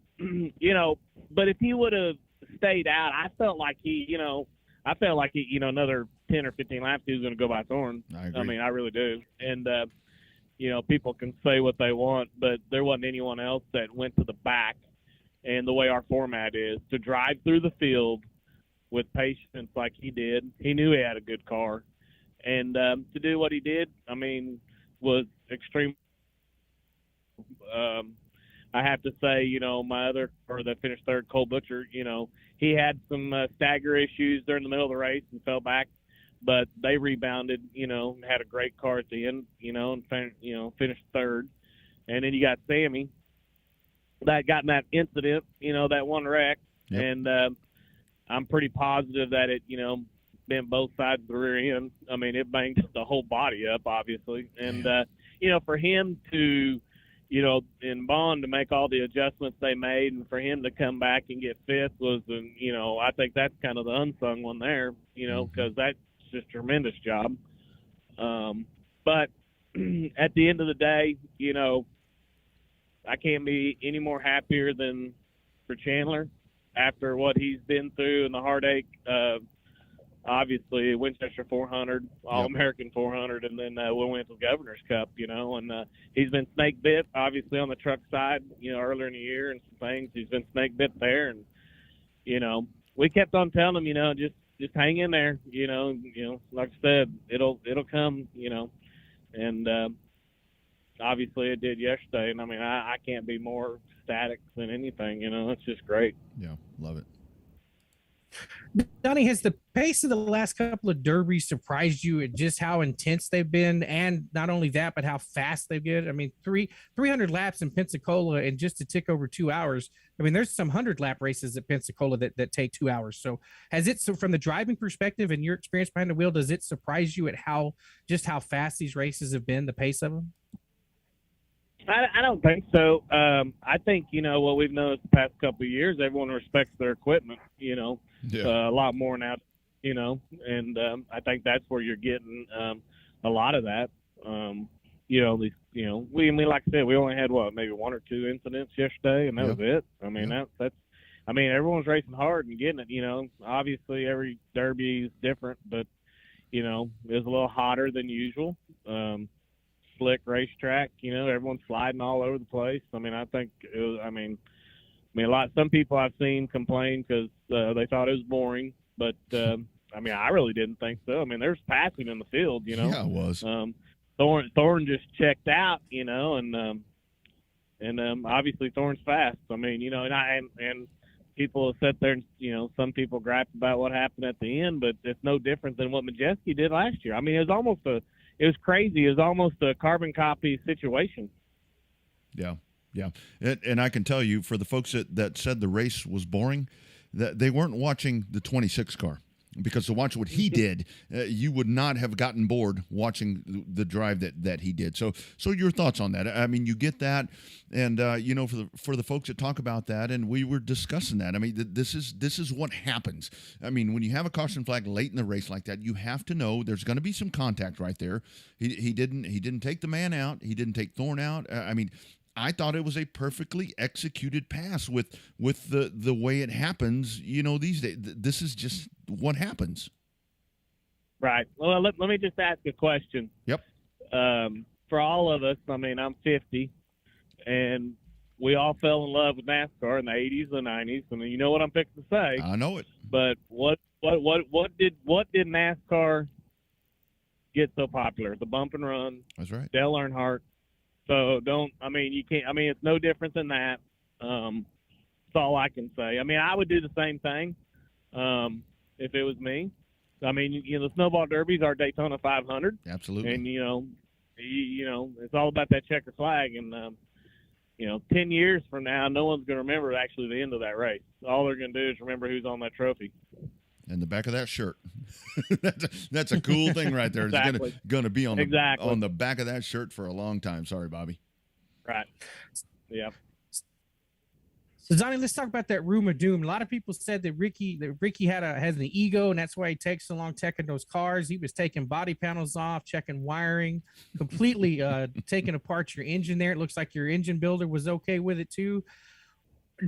but if he would have stayed out, I felt like he, another 10 or 15 laps, he was going to go by Thorne. I agree. I really do. And, people can say what they want, but there wasn't anyone else that went to the back. And the way our format is, to drive through the field with patience like he did, he knew he had a good car. And to do what he did, was extreme. I have to say, my other car that finished third, Cole Butcher, he had some stagger issues during the middle of the race and fell back. But they rebounded, had a great car at the end, and finished third. And then you got Sammy that got in that incident, that one wreck. Yep. And I'm pretty positive that it, bent both sides of the rear end. It banged the whole body up, obviously. And, for him to, in Bond to make all the adjustments they made, and for him to come back and get fifth was, I think that's kind of the unsung one there, because that's just a tremendous job. But at the end of the day, I can't be any more happier than for Chandler after what he's been through and the heartache. Obviously, Winchester 400, All-American 400, and then we went to the Governor's Cup, and he's been snake bit, obviously, on the truck side, earlier in the year and some things. He's been snake bit there, and, we kept on telling him, just hang in there, like I said, it'll come, and obviously it did yesterday. And I can't be more ecstatic than anything, it's just great. Yeah, love it. Donnie, has the pace of the last couple of derbies surprised you at just how intense they've been? And not only that, but how fast they get? 300 laps in Pensacola and just to tick over 2 hours. There's some 100-lap races at Pensacola that take 2 hours. So from the driving perspective and your experience behind the wheel, does it surprise you at how fast these races have been, the pace of them? I don't think so. I think, what we've noticed the past couple of years, everyone respects their equipment, a lot more now, and I think that's where you're getting a lot of that. Like I said, we only had maybe one or two incidents yesterday, and that was it. That's everyone's racing hard and getting it. Obviously every derby is different, but it was a little hotter than usual. Slick racetrack, everyone's sliding all over the place. I think it was, some people I've seen complain because they thought it was boring, but I mean, I really didn't think so. I mean, there's passing in the field, you know. Yeah, it was. Thorne just checked out, you know, and obviously Thorne's fast. I mean, you know, and people have sat there and, you know, some people gripe about what happened at the end, but it's no different than what Majeski did last year. I mean, it was crazy. It was almost a carbon copy situation. Yeah. Yeah. And I can tell you, for the folks that said the race was boring, that they weren't watching the 26 car. Because to watch what he did, you would not have gotten bored watching the drive that he did. So your thoughts on that? I mean, you get that, and you know, for the folks that talk about that, and we were discussing that. I mean, this is what happens. I mean, when you have a caution flag late in the race like that, you have to know there's going to be some contact right there. He didn't take the man out. He didn't take Thorne out. I mean, I thought it was a perfectly executed pass with the way it happens, you know, these days. This is just what happens. Right. Well, let me just ask a question. Yep. For all of us, I mean, I'm 50, and we all fell in love with NASCAR in the 80s and 90s. I mean, you know what I'm fixing to say. I know it. But what did NASCAR get so popular? The bump and run. That's right. Dale Earnhardt. So you can't, I mean, it's no different than that. That's all I can say. I mean, I would do the same thing if it was me. I mean, you know, the Snowball Derby's our Daytona 500. Absolutely. And, you know, it's all about that checker flag. And, you know, 10 years from now, no one's going to remember actually the end of that race. All they're going to do is remember who's on that trophy. And the back of that shirt. that's a cool thing right there. Exactly. It's going to be on the back of that shirt for a long time. Sorry, Bobby. Right. Yeah. So Donnie, let's talk about that room of doom. A lot of people said that Ricky has an ego, and that's why he takes so long checking those cars. He was taking body panels off, checking wiring, completely taking apart your engine there. It looks like your engine builder was okay with it too.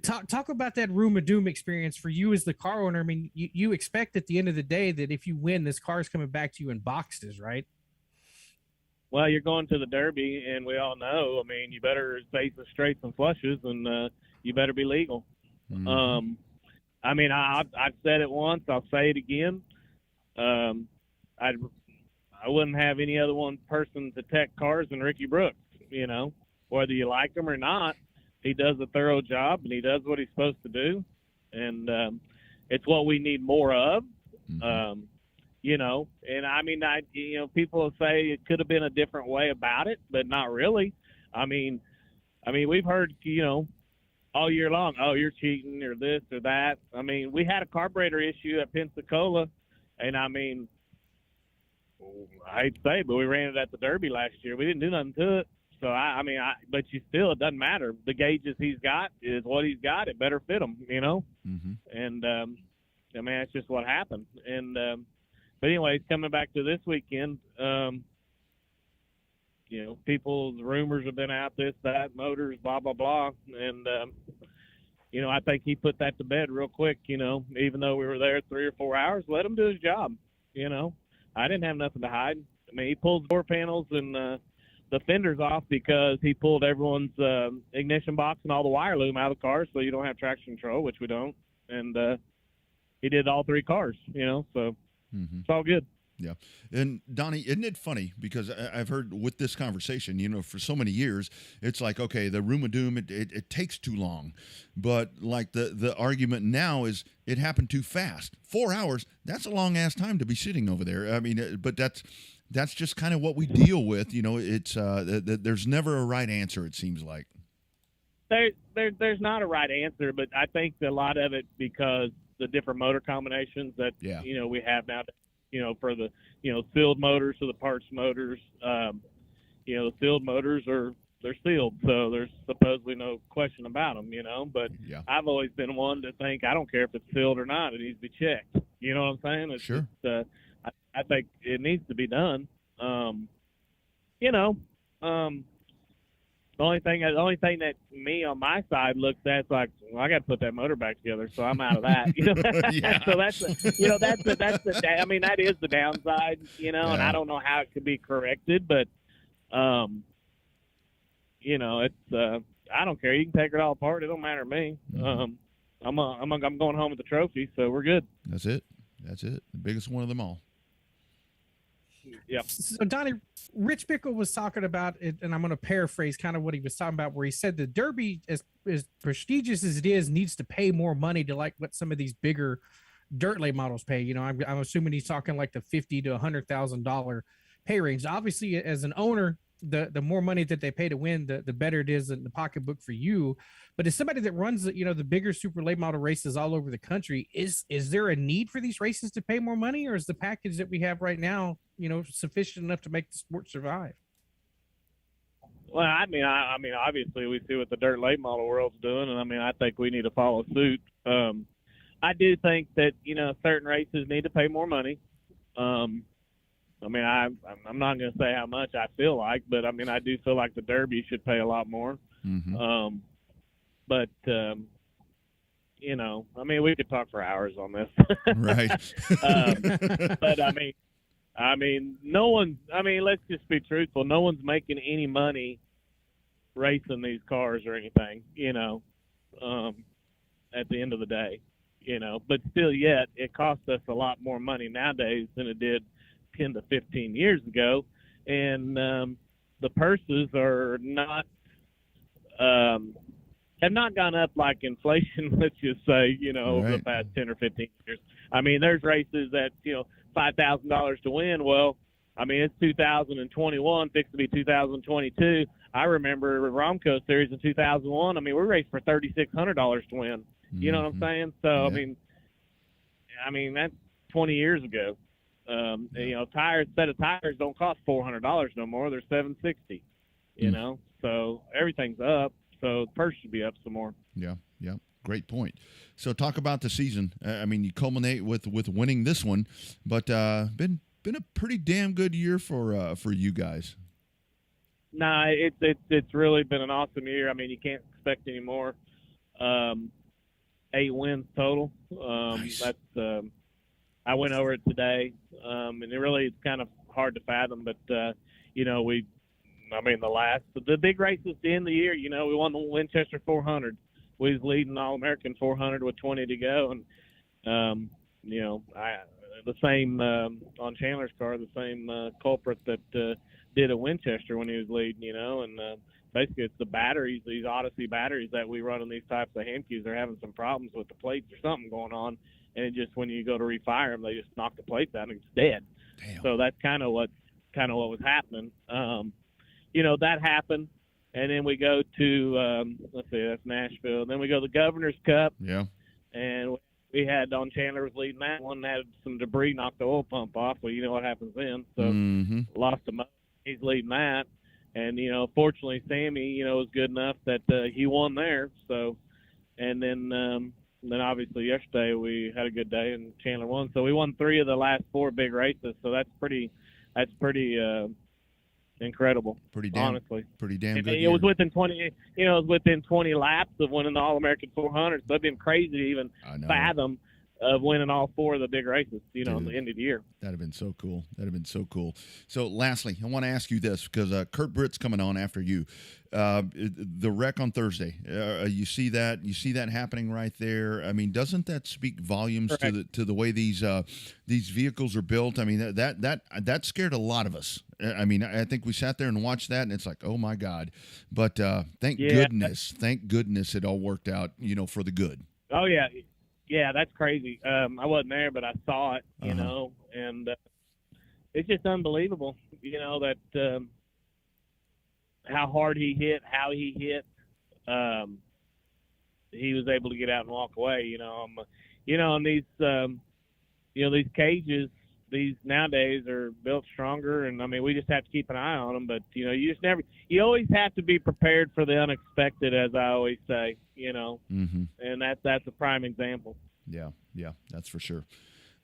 Talk about that room of doom experience for you as the car owner. I mean, you expect at the end of the day that if you win, this car is coming back to you in boxes, right? Well, you're going to the Derby, and we all know, I mean, you better face the straights and flushes, and you better be legal. Mm-hmm. I mean, I've said it once. I'll say it again. I wouldn't have any other one person to tech cars than Ricky Brooks, you know, whether you like him or not. He does a thorough job, and he does what he's supposed to do, and it's what we need more of. Mm-hmm. You know, and I mean, people say it could have been a different way about it, but not really. I mean, we've heard, you know, all year long, oh, you're cheating or this or that. I mean, we had a carburetor issue at Pensacola, and I mean, I hate to say it, but we ran it at the Derby last year. We didn't do nothing to it. So, but it doesn't matter. The gauges he's got is what he's got. It better fit him, you know? Mm-hmm. And, I mean, that's just what happened. And, but anyways, coming back to this weekend, you know, people's rumors have been out, this, that, motors, blah, blah, blah. And, you know, I think he put that to bed real quick, you know, even though we were there 3 or 4 hours, let him do his job, you know. I didn't have nothing to hide. I mean, he pulled door panels and the fenders off because he pulled everyone's ignition box and all the wire loom out of the car so you don't have traction control, which we don't. And he did all 3 cars, you know, so mm-hmm. It's all good. Yeah. And Donnie, isn't it funny? Because I've heard with this conversation, you know, for so many years, it's like, okay, the room of doom, it takes too long. But like the argument now is it happened too fast. 4 hours, that's a long ass time to be sitting over there. I mean, but that's just kind of what we deal with. You know, it's there's never a right answer, it seems like. There's not a right answer, but I think a lot of it because the different motor combinations that, you know, we have now, you know, for the, you know, sealed motors to the parts motors, you know, the sealed motors they're sealed. So there's supposedly no question about them, you know, but I've always been one to think, I don't care if it's sealed or not, it needs to be checked. You know what I'm saying? It's sure. Just, I think it needs to be done. You know, the only thing that me on my side looks at is like, well, I got to put that motor back together, so I'm out of that. You know, so that's the I mean, that is the downside. You know, and I don't know how it could be corrected, but you know, it's I don't care. You can take it all apart; it don't matter to me. Mm-hmm. I'm going home with the trophy, so we're good. That's it. That's it. The biggest one of them all. Yep. So Donnie, Rich Bickle was talking about it, and I'm going to paraphrase kind of what he was talking about, where he said the Derby, as prestigious as it is, needs to pay more money to like what some of these bigger dirt late models pay. You know, I'm assuming he's talking like the $50,000 to $100,000 pay range. Obviously, as an owner, the more money that they pay to win, the better it is in the pocketbook for you. But as somebody that runs, the bigger super late model races all over the country, is there a need for these races to pay more money, or is the package that we have right now, sufficient enough to make the sport survive? Well, I mean, obviously we see what the dirt late model world's doing, and I mean, I think we need to follow suit. I do think that certain races need to pay more money. I mean, I'm not going to say how much I feel like, but I mean, I do feel like the Derby should pay a lot more. Mm-hmm. But I mean, we could talk for hours on this. Right. But I mean, no one's. I mean, let's just be truthful. No one's making any money racing these cars or anything. At the end of the day, But still, yet it costs us a lot more money nowadays than it did 10 to 15 years ago, and the purses are not have not gone up like inflation. Let's just say, over the past 10 or 15 years. I mean, there's races that $5,000 to win. Well, I mean, it's 2021, fixed to be 2022. I remember Romco Series in 2001. I mean, we raced for $3,600 to win. You know what I'm saying? So Yeah. I mean that's 20 years ago. Set of tires don't cost $400 no more. They're $760. So everything's up. So the purse should be up some more. Yeah. Great point. So talk about the season. I mean, you culminate with winning this one, but been a pretty damn good year for you guys. Nah, it's really been an awesome year. I mean, you can't expect any more. 8 wins total. Nice. That's I went over it today, and it really is kind of hard to fathom. But the big races at the end of the year. We won the Winchester 400. We was leading All-American 400 with 20 to go, and the same on Chandler's car, the same culprit that did at Winchester when he was leading. And basically it's the batteries, these Odyssey batteries that we run on these types of Hemkeys. They're having some problems with the plates or something going on, and just when you go to refire them, they just knock the plates out and it's dead. Damn. So that's kind of what was happening. That happened, and then we go to let's see, that's Nashville. Then we go to the Governor's Cup. Yeah. And we had Don Chandler was leading that one. Had some debris knock the oil pump off. Well, you know what happens then. So lost him. He's leading that. And, fortunately, Sammy, was good enough that he won there. So, and then obviously yesterday we had a good day and Chandler won. So we won 3 of the last 4 big races. So that's pretty incredible. Pretty damn good. It was within 20. It was within 20 laps of winning the All-American 400. So it'd been crazy to even fathom of winning all 4 of the big races, at the end of the year. That'd have been so cool. So lastly, I want to ask you this, because Kurt Britt's coming on after you. The wreck on Thursday, you see that happening right there. I mean, doesn't that speak volumes to the way these vehicles are built? I mean, that scared a lot of us. I mean, I think we sat there and watched that, and it's like, oh my God. But thank goodness it all worked out, for the good. Oh yeah. Yeah, that's crazy. I wasn't there, but I saw it, and it's just unbelievable, that how hard he hit, how he hit. He was able to get out and walk away, and these cages, these nowadays are built stronger, and I mean, we just have to keep an eye on them. But you always have to be prepared for the unexpected, as I always say, and that's a prime example. Yeah, that's for sure.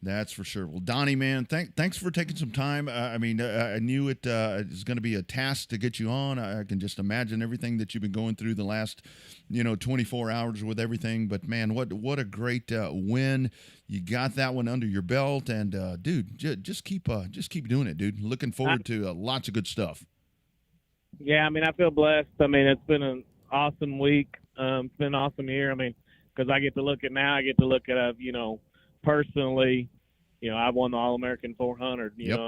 Well, Donnie, man, thanks for taking some time. I knew it was going to be a task to get you on. I can just imagine everything that you've been going through the last, 24 hours with everything. But man, what a great win! You got that one under your belt, and dude, just keep doing it, dude. Looking forward to lots of good stuff. Yeah, I mean, I feel blessed. I mean, it's been an awesome week. It's been an awesome year. I mean, because I get to look at, personally, I won the All-American 400. Yep.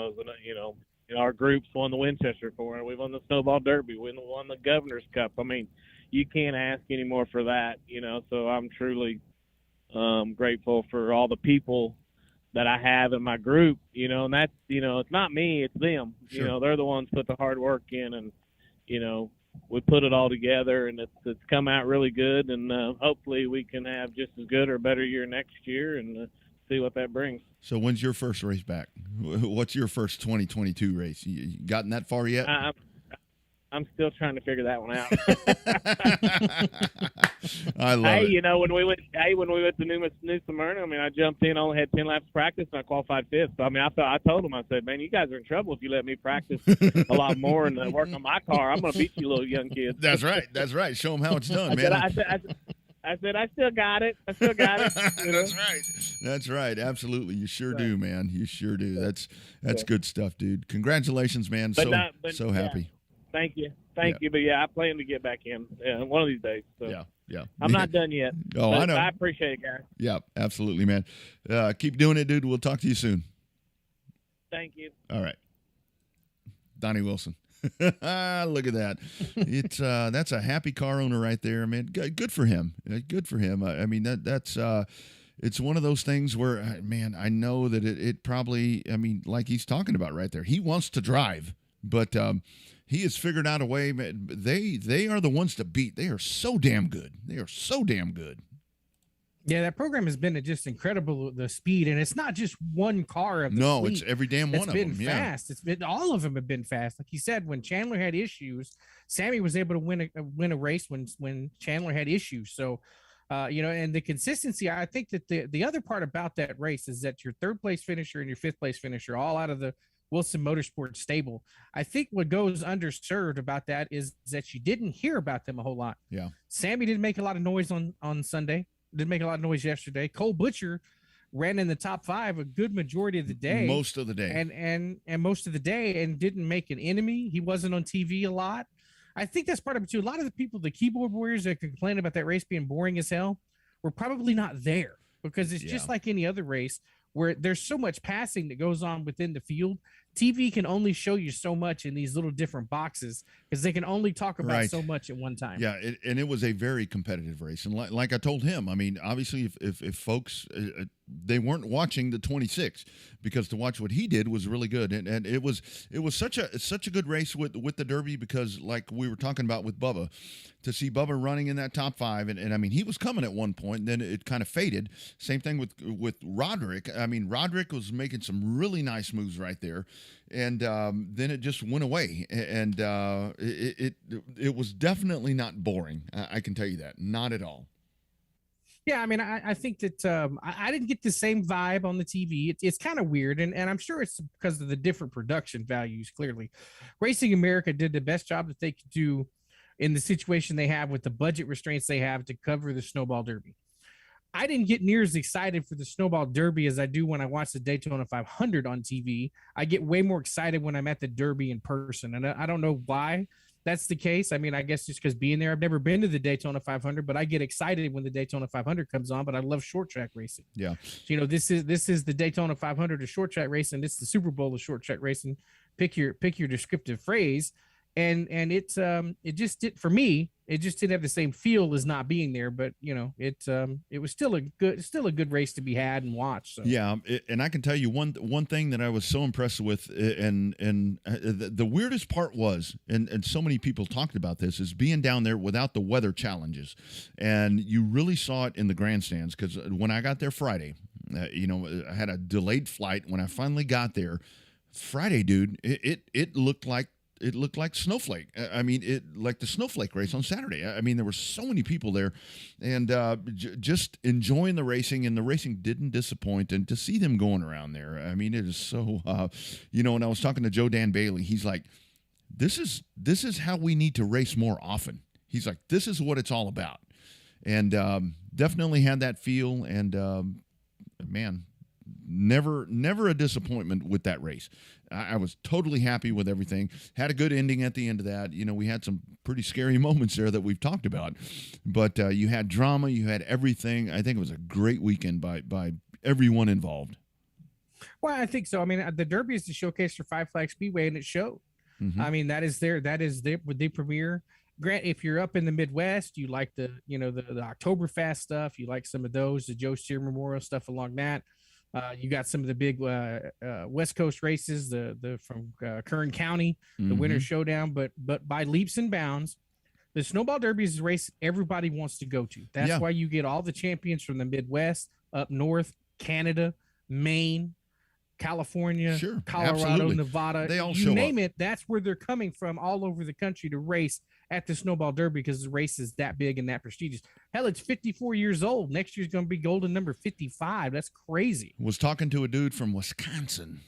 Our groups won the Winchester 400. We won the Snowball Derby. We won the Governor's Cup. I mean, you can't ask any more for that. So I'm truly grateful for all the people that I have in my group. And that's it's not me, it's them. Sure. They're the ones put the hard work in, and we put it all together, and it's come out really good, and hopefully we can have just as good or better year next year, and see what that brings. So when's your first race back? What's your first 2022 race? You gotten that far yet? I'm still trying to figure that one out. I love it. When we went to New Smyrna, I mean, I jumped in, only had 10 laps of practice, and I qualified fifth. So I mean, I told him, I said, man, you guys are in trouble if you let me practice a lot more and work on my car. I'm going to beat you little young kids. That's right. Show them how it's done, man. I said, I still got it. That's right. Absolutely. You sure do, man. You sure do. That's good stuff, dude. Congratulations, man. So happy. Thank you. But I plan to get back in one of these days. So. Yeah. I'm not done yet. Oh, I know. I appreciate it, guys. Yeah, absolutely, man. Keep doing it, dude. We'll talk to you soon. Thank you. All right. Donnie Wilson. Look at that. It's that's a happy car owner right there, man. Good for him. Good for him. I mean, that's it's one of those things where, man, I know that it probably, I mean, like he's talking about right there, he wants to drive, but he has figured out a way. Man, they are the ones to beat. They are so damn good. Yeah, that program has been just incredible, the speed, and it's not just one car of the No, fleet it's every damn one of them. It's been fast. It's been all of them have been fast. Like you said, when Chandler had issues, Sammy was able to win a race when Chandler had issues. So, and the consistency. I think that the other part about that race is that your third place finisher and your fifth place finisher all out of the Wilson Motorsports stable. I think what goes underserved about that is that you didn't hear about them a whole lot. Yeah, Sammy didn't make a lot of noise on Sunday. Didn't make a lot of noise yesterday. Cole Butcher ran in the top 5 a good majority of the day. Most of the day. And most of the day, and didn't make an enemy. He wasn't on TV a lot. I think that's part of it too. A lot of the people, the keyboard warriors that complain about that race being boring as hell, were probably not there, because it's just like any other race where there's so much passing that goes on within the field. TV can only show you so much in these little different boxes because they can only talk about so much at one time. Yeah, and it was a very competitive race. And like I told him, I mean, obviously, if folks, they weren't watching the 26, because to watch what he did was really good. And it was such a good race with the Derby, because like we were talking about with Bubba, to see Bubba running in that top 5. And I mean, he was coming at one point, and then it kind of faded. Same thing with Roderick. I mean, Roderick was making some really nice moves right there. And then it just went away, and it was definitely not boring. I can tell you that, not at all. Yeah, I mean, I think that I didn't get the same vibe on the TV. It's kind of weird, and I'm sure it's because of the different production values. Clearly, Racing America did the best job that they could do in the situation they have with the budget restraints they have to cover the Snowball Derby. I didn't get near as excited for the Snowball Derby as I do when I watch the Daytona 500 on TV. I get way more excited when I'm at the Derby in person, and I don't know why that's the case. I mean, I guess just because being there, I've never been to the Daytona 500, but I get excited when the Daytona 500 comes on. But I love short track racing. Yeah, so, this is the Daytona 500 of short track racing. This is the Super Bowl of short track racing. Pick your descriptive phrase. And it just did, for me, it just didn't have the same feel as not being there, but it was still a good race to be had and watched. So. Yeah, and I can tell you one thing that I was so impressed with, and the weirdest part was, and so many people talked about this, is being down there without the weather challenges, and you really saw it in the grandstands, because when I got there Friday, I had a delayed flight. When I finally got there Friday, dude, it looked like snowflake. I mean, like the snowflake race on Saturday. I mean, there were so many people there, and just enjoying the racing, and the racing didn't disappoint. And to see them going around there, I mean, it is so, and I was talking to Joe Dan Bailey. He's like, this is how we need to race more often. He's like, this is what it's all about. And definitely had that feel, and man, never a disappointment with that race. I was totally happy with everything. Had a good ending at the end of that. We had some pretty scary moments there that we've talked about, but you had drama, you had everything. I think it was a great weekend by everyone involved. Well, I think so. I mean, the Derby is the showcase for Five Flag Speedway, and it showed. I mean, that is the premier. Grant, if you're up in the Midwest, you like the Oktoberfest stuff. You like some of those, the Joe Steer Memorial stuff along that. You got some of the big West Coast races, the from Kern County, the Winter Showdown. But by leaps and bounds, the Snowball Derby is a race everybody wants to go to. That's why you get all the champions from the Midwest, up north, Canada, Maine, California, Colorado, absolutely. Nevada, they all you show name up. it. That's where they're coming from all over the country to race at the Snowball Derby because the race is that big and that prestigious. Hell, it's 54 years old. Next year's going to be golden number 55. That's crazy. Was talking to a dude from Wisconsin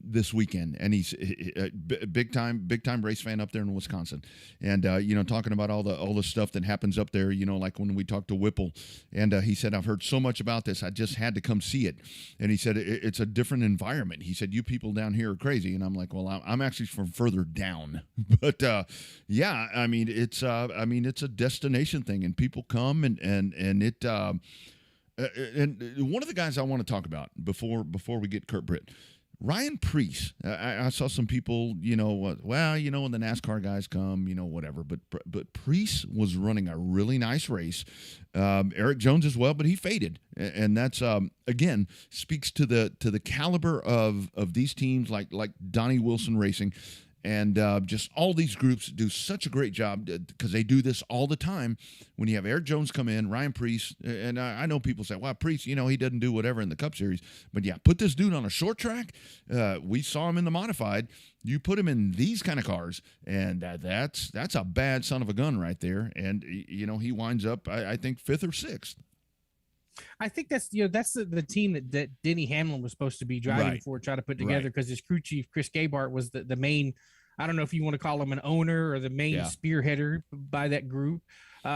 this weekend, and he's a big time race fan up there in Wisconsin, and talking about all the stuff that happens up there. Like when we talked to Whipple, and he said, "I've heard so much about this. I just had to come see it." And he said, "It's a different environment." He said, "You people down here are crazy," and I'm like, "Well, I'm actually from further down," but yeah. I mean, it's a destination thing, and people come and it. And one of the guys I want to talk about before we get Kurt Britt, Ryan Preece. I saw some people, when the NASCAR guys come, whatever. But Preece was running a really nice race. Eric Jones as well, but he faded, and that's again speaks to the caliber of these teams like Donnie Wilson Racing. And just all these groups do such a great job because they do this all the time. When you have Eric Jones come in, Ryan Preece, and I know people say, "Well, Preece, he doesn't do whatever in the Cup Series." But yeah, put this dude on a short track. We saw him in the modified. You put him in these kind of cars, and that's a bad son of a gun right there. And he winds up, I think, 5th or 6th. I think that's the team that Denny Hamlin was supposed to be driving for, try to put together because his crew chief Chris Gabart was the main. I don't know if you want to call him an owner or the main spearheader by that group.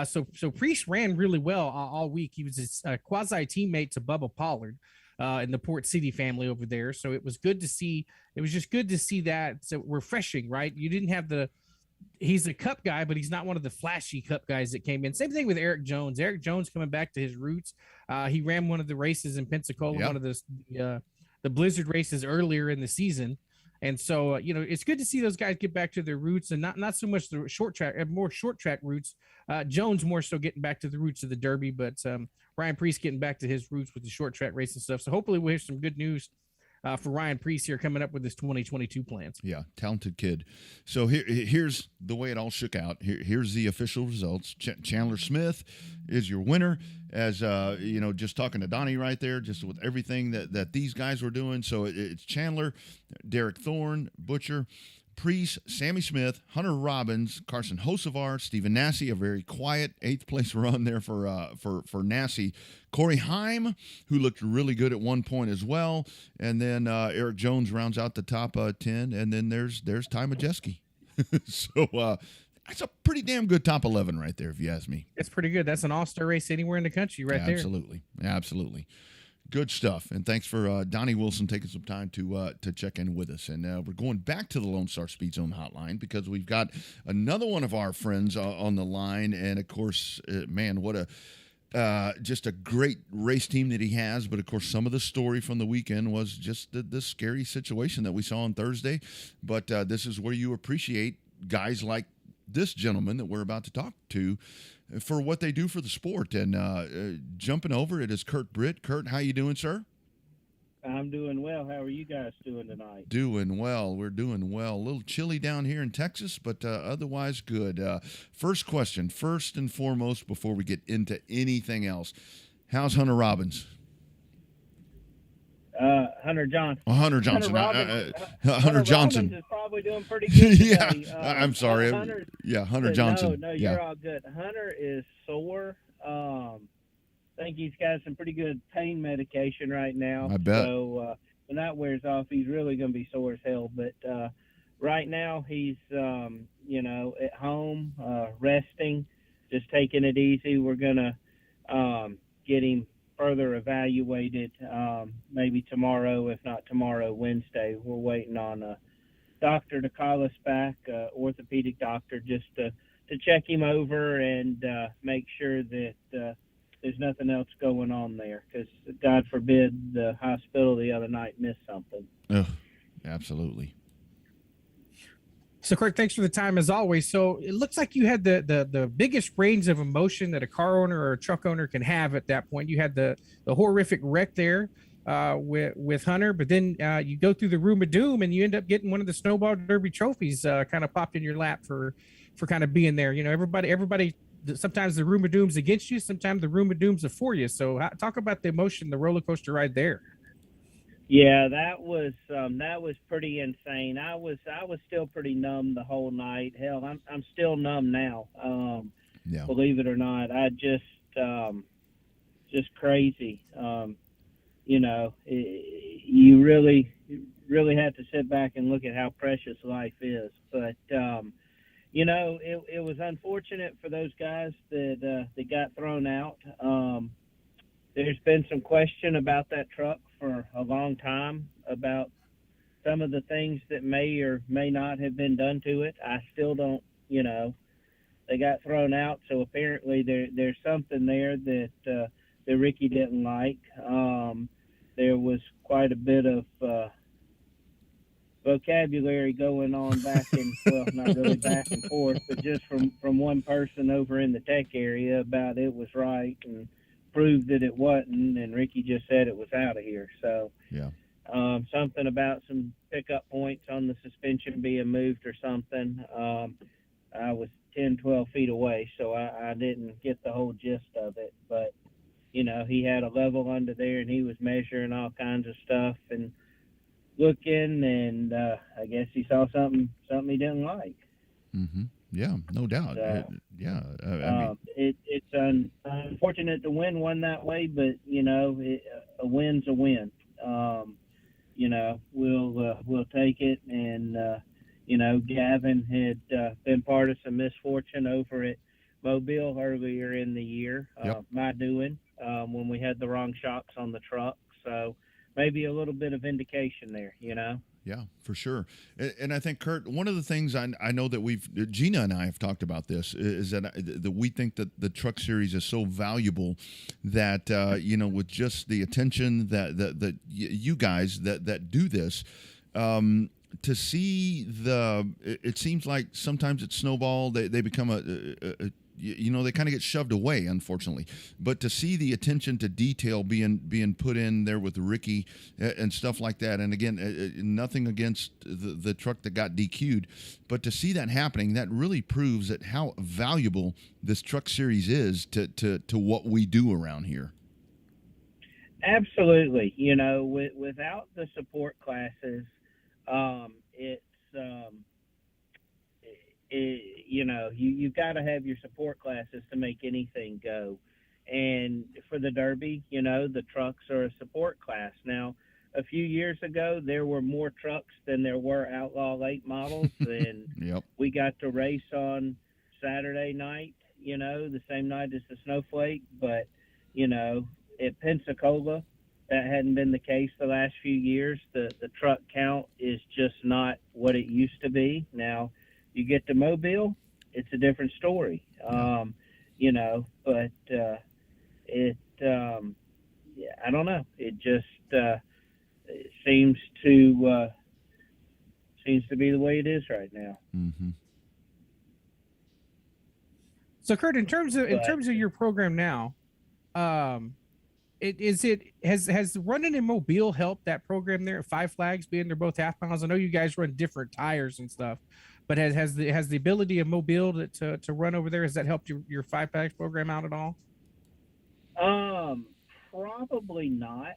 So Preece ran really well all week. He was a quasi teammate to Bubba Pollard in the Port City family over there. So it was good to see. It was just good to see that. So refreshing, right? You didn't have he's a Cup guy, but he's not one of the flashy Cup guys that came in. Same thing with Eric Jones. Eric Jones coming back to his roots. He ran one of the races in Pensacola, one of the Blizzard races earlier in the season. And so, it's good to see those guys get back to their roots and not so much the short track, more short track roots. Jones more so getting back to the roots of the Derby, but Ryan Preece getting back to his roots with the short track race and stuff. So hopefully we'll hear some good news for Ryan Preece here coming up with his 2022 plans. Yeah, talented kid. So here's the way it all shook out. Here's the official results. Chandler Smith is your winner. As just talking to Donnie right there, just with everything that these guys were doing. So it's Chandler, Derek Thorne, Butcher, Preece, Sammy Smith, Hunter Robbins, Carson Hocevar, Stephen Nasse, a very quiet 8th place run there for Nasse. Corey Heim, who looked really good at one point as well. And then Eric Jones rounds out the top 10. And then there's Ty Majeski. So that's a pretty damn good top 11 right there, if you ask me. It's pretty good. That's an all-star race anywhere in the country there. Absolutely. Good stuff. And thanks for Donnie Wilson taking some time to check in with us. And we're going back to the Lone Star Speed Zone hotline because we've got another one of our friends on the line. And, of course, man, what just a great race team that he has. But, of course, some of the story from the weekend was just the scary situation that we saw on Thursday. But this is where you appreciate guys like this gentleman that we're about to talk to for what they do for the sport. And jumping over it is Kurt Britt. Kurt, how you doing, sir? I'm doing well. How are you guys doing tonight? Doing well. We're doing well. A little chilly down here in Texas, but otherwise good. First question, first and foremost, before we get into anything else, how's Hunter Robbins? Hunter Johnson. Oh, Hunter Johnson. Hunter Johnson Robbins is probably doing pretty good today. I'm sorry. Hunter Johnson. No, you're all good. Hunter is sore. I think he's got some pretty good pain medication right now. I bet. So when that wears off, he's really going to be sore as hell. But right now he's, at home, resting, just taking it easy. We're going to get him further evaluated maybe tomorrow, if not tomorrow, Wednesday. We're waiting on a doctor to call us back, orthopedic doctor, just to check him over and make sure that there's nothing else going on there, because God forbid the hospital the other night missed something. Oh, absolutely. So, Kurt, thanks for the time as always. So, it looks like you had the biggest range of emotion that a car owner or a truck owner can have at that point. You had the horrific wreck there with Hunter, but then you go through the room of doom and you end up getting one of the Snowball Derby trophies kind of popped in your lap for kind of being there. You know, everybody. Sometimes the room of doom's against you. Sometimes the room of doom's for you. So, talk about the emotion, the roller coaster ride there. Yeah, that was pretty insane. I was still pretty numb the whole night. Hell, I'm still numb now. Yeah. Believe it or not, I just crazy. You know, you really have to sit back and look at how precious life is. But you know, it was unfortunate for those guys that got thrown out. There's been some question about that truck for a long time, about some of the things that may or may not have been done to it. I still don't, you know, they got thrown out, so apparently there's something there that Ricky didn't like. There was quite a bit of vocabulary going on back and, well, not really back and forth, but just from one person over in the tech area about it was right and proved that it wasn't, and Ricky just said it was out of here. So Yeah. Something about some pickup points on the suspension being moved or something. I was 10, 12 feet away, so I didn't get the whole gist of it. But, you know, he had a level under there, and he was measuring all kinds of stuff and looking, and I guess he saw something he didn't like. Mm-hmm. Yeah, no doubt. Yeah. I mean, It's unfortunate to win one that way, but, you know, a win's a win. You know, we'll take it. And, you know, Gavin had been part of some misfortune over at Mobile earlier in the year, Yep. my doing, when we had the wrong shocks on the truck. So maybe a little bit of vindication there, you know? Yeah, for sure. And I think, Kurt, one of the things I know that Gina and I have talked about this, is that we think that the Truck Series is so valuable that, you know, with just the attention that you guys that do this, to see it seems like sometimes at Snowball, they become you know, they kind of get shoved away, unfortunately. But to see the attention to detail being put in there with Ricky and stuff like that, and again, nothing against the truck that got DQ'd, but to see that happening, that really proves that how valuable this Truck Series is to what we do around here. Absolutely. You know, without the support classes, you know, you got to have your support classes to make anything go. And for the Derby, you know, the trucks are a support class. Now, a few years ago, there were more trucks than there were Outlaw late models. And Yep. we got to race on Saturday night, you know, the same night as the Snowflake. But, you know, at Pensacola, that hadn't been the case the last few years. The truck count is just not what it used to be. Now, you get to Mobile, it's a different story. You know, but yeah, I don't know. It just it seems to be the way it is right now. Mm-hmm. So, Kurt, in terms of your program now, has running in Mobile helped that program there at Five Flags, being they're both half miles? I know you guys run different tires and stuff, but has the ability of Mobile to run over there, has that helped your Five Flags program out at all? Probably not.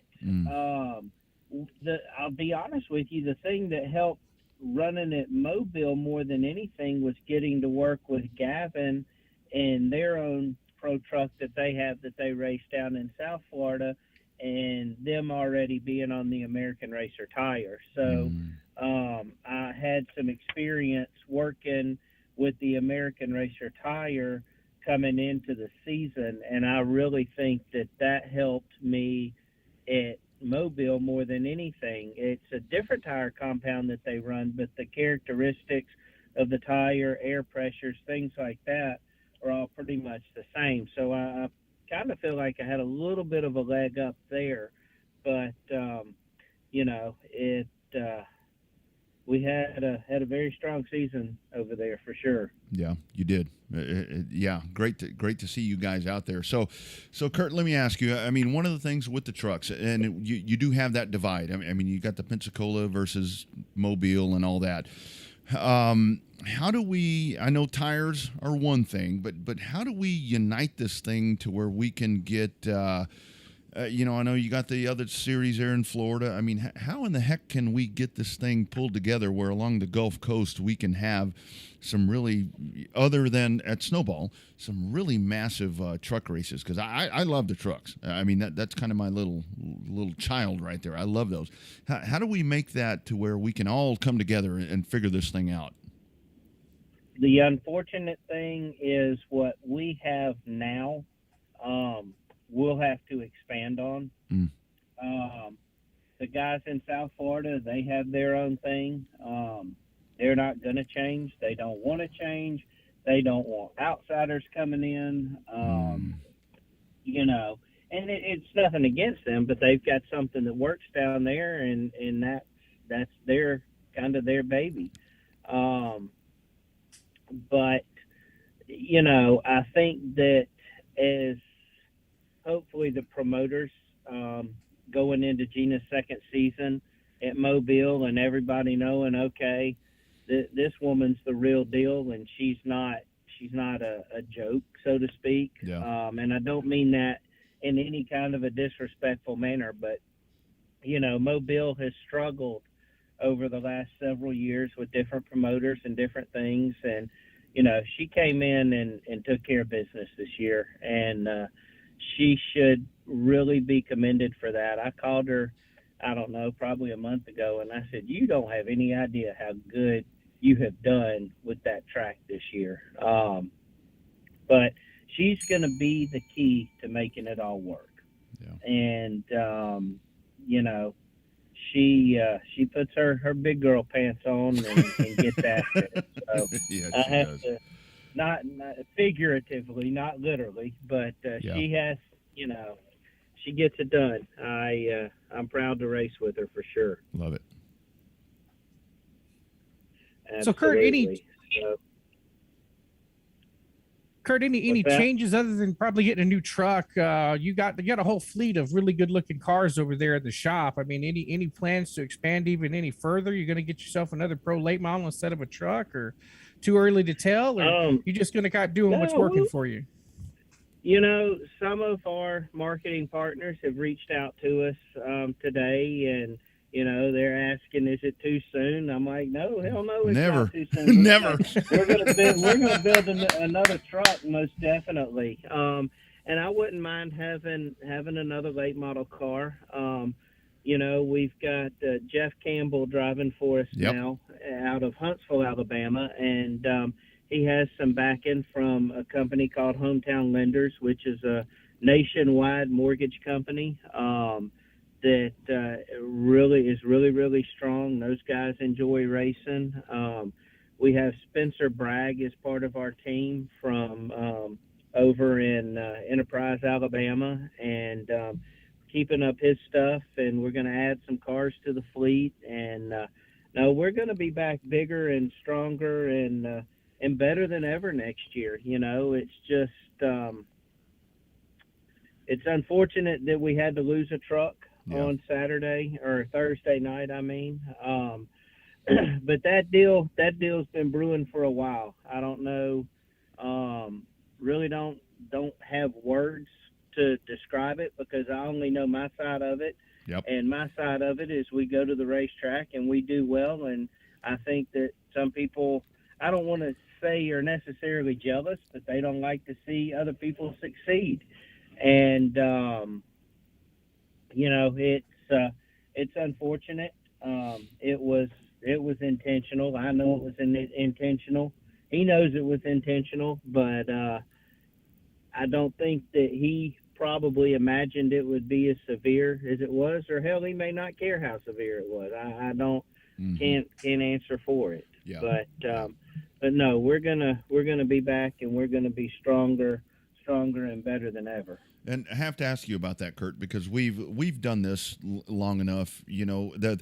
I'll be honest with you, the thing that helped running at Mobile more than anything was getting to work with Gavin and their own pro truck that they have that they race down in South Florida, and them already being on the American Racer tire. So I had some experience working with the American Racer tire coming into the season, and I really think that helped me at Mobile more than anything. It's a different tire compound that they run, but the characteristics of the tire, air pressures, things like that are all pretty much the same. So I kind of feel like I had a little bit of a leg up there, but you know, we had a very strong season over there for sure. Yeah, you did. Yeah, great to see you guys out there. So Kurt, let me ask you. I mean, one of the things with the trucks, and you do have that divide. I mean, you got the Pensacola versus Mobile and all that. How do we? I know tires are one thing, but how do we unite this thing to where we can get? You know, I know you got the other series there in Florida. I mean, how in the heck can we get this thing pulled together where along the Gulf Coast we can have some really, other than at Snowball, some really massive truck races? Because I love the trucks. I mean, that's kind of my little child right there. I love those. How do we make that to where we can all come together and figure this thing out? The unfortunate thing is what we have now. We'll have to expand on. The guys in South Florida, they have their own thing. They're not going to change. They don't want to change. They don't want outsiders coming in. You know, and it's nothing against them, but they've got something that works down there, and that's their kind of their baby. But you know, I think that as hopefully the promoters going into Gina's second season at Mobile and everybody knowing, okay, this woman's the real deal and she's not a joke, so to speak. Yeah. And I don't mean that in any kind of a disrespectful manner, but you know, Mobile has struggled over the last several years with different promoters and different things, and you know, she came in and took care of business this year, and she should really be commended for that. I called her, I don't know, probably a month ago, and I said, you don't have any idea how good you have done with that track this year. But she's going to be the key to making it all work. Yeah. And, you know, she puts her big girl pants on and gets after it. So Yeah, I she have does. to, not figuratively, not literally, but Yeah. she has, you know, she gets it done. I'm proud to race with her for sure. Love it. So, Kurt, Absolutely. Kurt, any What's that? changes other than probably getting a new truck? You got a whole fleet of really good looking cars over there at the shop. I mean, any plans to expand even any further? You're going to get yourself another pro late model instead of a truck, or too early to tell, or you just going to keep doing what's working for you? You know, some of our marketing partners have reached out to us today, and you know, they're asking, "Is it too soon?" I'm like, "No, hell no, it's Never. not too soon. Never. We're gonna build another truck, most definitely. And I wouldn't mind having another late model car. You know, we've got Jeff Campbell driving for us now out of Huntsville, Alabama, and he has some backing from a company called Hometown Lenders, which is a nationwide mortgage company. That really is really strong. Those guys enjoy racing. We have Spencer Bragg as part of our team from over in Enterprise, Alabama, and keeping up his stuff. And we're going to add some cars to the fleet. And no, we're going to be back bigger and stronger and better than ever next year. You know, it's just it's unfortunate that we had to lose a truck on Saturday or Thursday night. I mean, but that deal's been brewing for a while. I don't know, really don't have words to describe it because I only know my side of it. Yep. And my side of it is we go to the racetrack and we do well. And I think that some people, I don't want to say are necessarily jealous, but they don't like to see other people succeed. And, you know, it's unfortunate. It was intentional. I know it was intentional. He knows it was intentional, but I don't think that he probably imagined it would be as severe as it was, or hell, he may not care how severe it was. I don't can't answer for it. Yeah. But no, we're gonna be back, and we're gonna be stronger and better than ever. And I have to ask you about that, Kurt, because we've done this long enough. You know that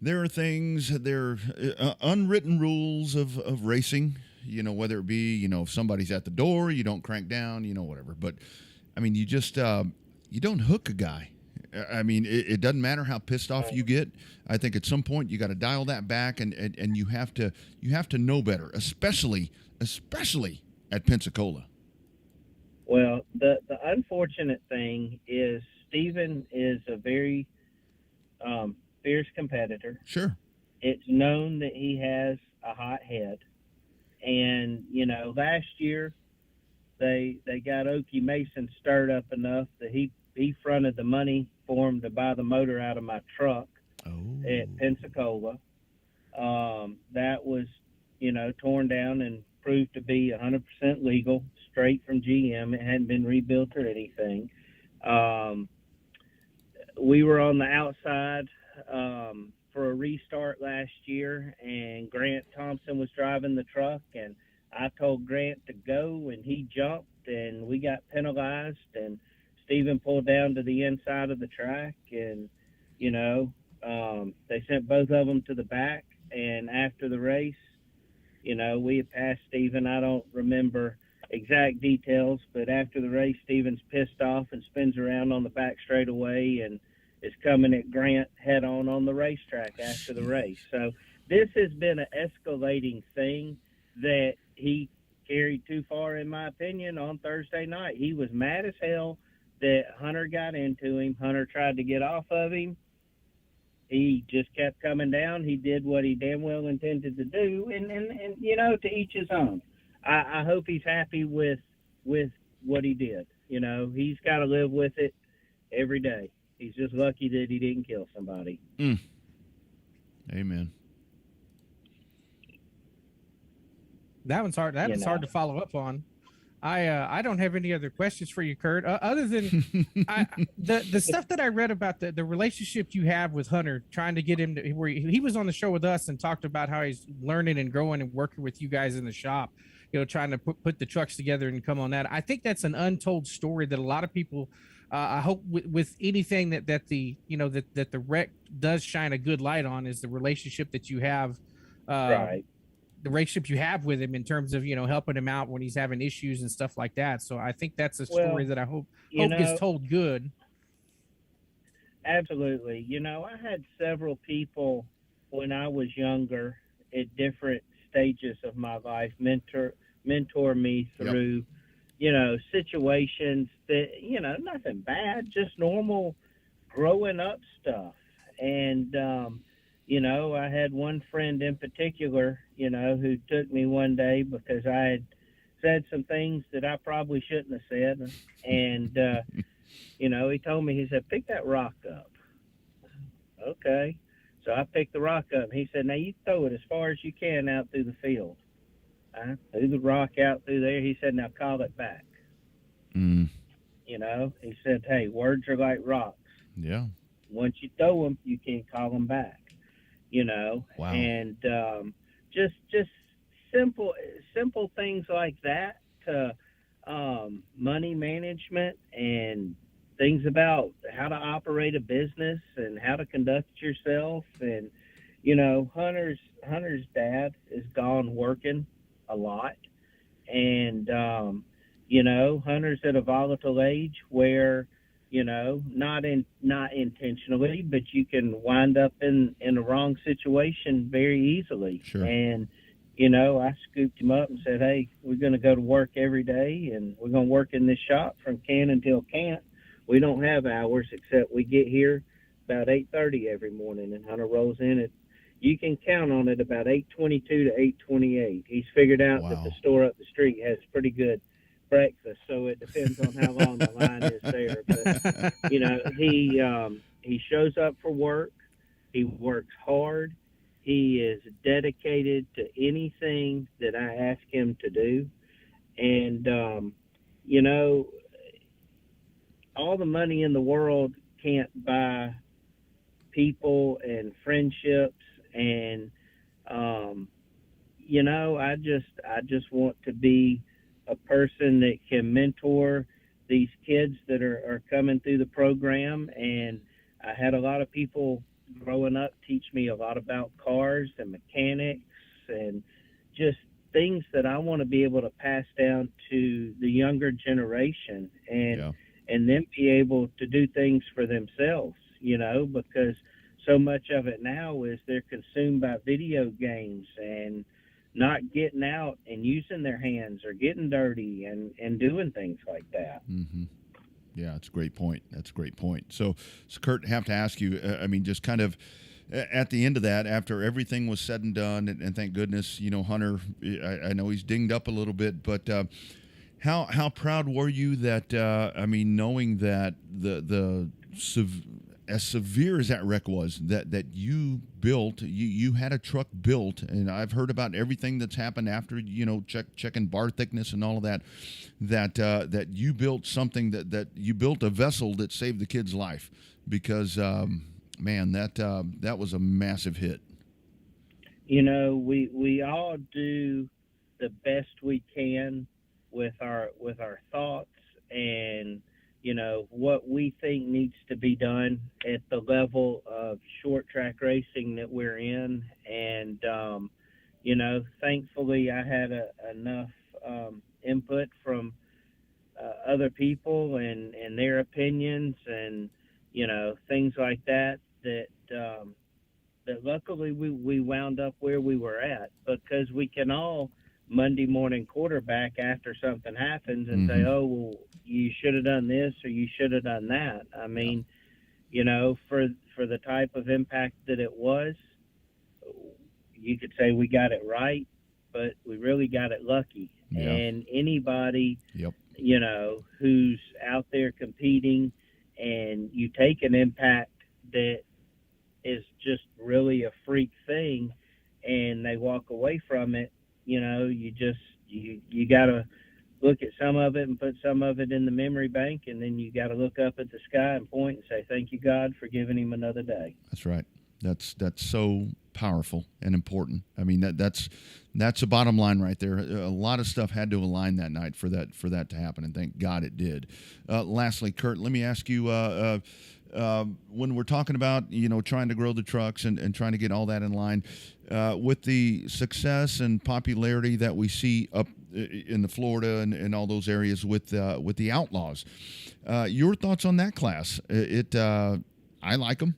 there are things, there are unwritten rules of racing. You know, whether it be, you know, if somebody's at the door, you don't crank down, you know, whatever. But I mean, you just you don't hook a guy. I mean, it doesn't matter how pissed off you get. I think at some point you got to dial that back, and you have to know better, especially at Pensacola. Well, the unfortunate thing is Steven is a very fierce competitor. Sure. It's known that he has a hot head. And, you know, last year they got Okie Mason stirred up enough that he fronted the money for him to buy the motor out of my truck at Pensacola. That was, you know, torn down and proved to be 100% legal, straight from GM. It hadn't been rebuilt or anything. We were on the outside for a restart last year, and Grant Thompson was driving the truck, and I told Grant to go, and he jumped, and we got penalized, and Steven pulled down to the inside of the track, and, you know, they sent both of them to the back, and after the race, you know, we had passed Steven. I don't remember exact details, but after the race, Steven's pissed off and spins around on the back straightaway and is coming at Grant head on the racetrack after the race. So this has been an escalating thing that he carried too far, in my opinion, on Thursday night. He was mad as hell that Hunter got into him. Hunter tried to get off of him. He just kept coming down. He did what he damn well intended to do, and you know, to each his own. I hope he's happy with what he did. You know, he's got to live with it every day. He's just lucky that he didn't kill somebody. Amen. That one's hard. That was hard to follow up on. I don't have any other questions for you, Kurt, other than the stuff that I read about the relationship you have with Hunter, trying to get him to where he was on the show with us and talked about how he's learning and growing and working with you guys in the shop, you know, trying to put the trucks together and come on that. I think that's an untold story that a lot of people, I hope with anything that the, you know, that the wreck does shine a good light on is the relationship that you have, Right. The relationship you have with him in terms of, you know, helping him out when he's having issues and stuff like that. So I think that's a story that I hope gets told good. Absolutely. You know, I had several people when I was younger at different stages of my life mentor me through, you know, situations that, you know, nothing bad, just normal growing up stuff. And, you know, I had one friend in particular, you know, who took me one day because I had said some things that I probably shouldn't have said. And, you know, he told me, he said, pick that rock up. Okay. So I picked the rock up. He said, now you throw it as far as you can out through the field. I threw the rock out through there. He said, now call it back. You know, he said, hey, words are like rocks. Yeah. Once you throw them, you can't call them back. You know, wow. And just simple things like that to money management and things about how to operate a business and how to conduct yourself. And, you know, Hunter's dad is gone working a lot. And, you know, Hunter's at a volatile age where, you know, not intentionally, but you can wind up in a wrong situation very easily. Sure. And, you know, I scooped him up and said, hey, we're going to go to work every day, and we're going to work in this shop from can until can't. We don't have hours except we get here about 8:30 every morning, and Hunter rolls in at, you can count on it, about 8:22 to 8:28. He's figured out that the store up the street has pretty good breakfast, so it depends on how long the line is there. But you know, he shows up for work. He works hard. He is dedicated to anything that I ask him to do. And you know, all the money in the world can't buy people and friendships. And you know, I just want to be a person that can mentor, these kids that are coming through the program. And I had a lot of people growing up teach me a lot about cars and mechanics and just things that I want to be able to pass down to the younger generation and then be able to do things for themselves, because so much of it now is they're consumed by video games and not getting out and using their hands or getting dirty and doing things like that. Mm-hmm. Yeah, that's a great point. That's a great point. So Kurt, have to ask you, just kind of at the end of that, after everything was said and done, and thank goodness, Hunter, I know he's dinged up a little bit, but how proud were you that, knowing that as severe as that wreck was, that you built, you had a truck built, and I've heard about everything that's happened after, checking bar thickness and all of that, that you built something that you built a vessel that saved the kid's life, because man, that was a massive hit. We all do the best we can with our thoughts and what we think needs to be done at the level of short track racing that we're in. And thankfully I had enough input from other people and their opinions and things like that luckily we wound up where we were at, because we can all Monday morning quarterback after something happens and say, oh, well, you should have done this or you should have done that. I mean, for the type of impact that it was, you could say we got it right, but we really got it lucky. Yeah. And anybody, who's out there competing and you take an impact that is just really a freak thing and they walk away from it, you got to look at some of it and put some of it in the memory bank, and then you got to look up at the sky and point and say, thank you, God, for giving him another day. That's right. That's so powerful and important. I mean, that's the bottom line right there. A lot of stuff had to align that night for that to happen, and thank God it did. Lastly, Kurt, let me ask you, when we're talking about, trying to grow the trucks and trying to get all that in line, with the success and popularity that we see up in the Florida and all those areas with the Outlaws, your thoughts on that class? I like them.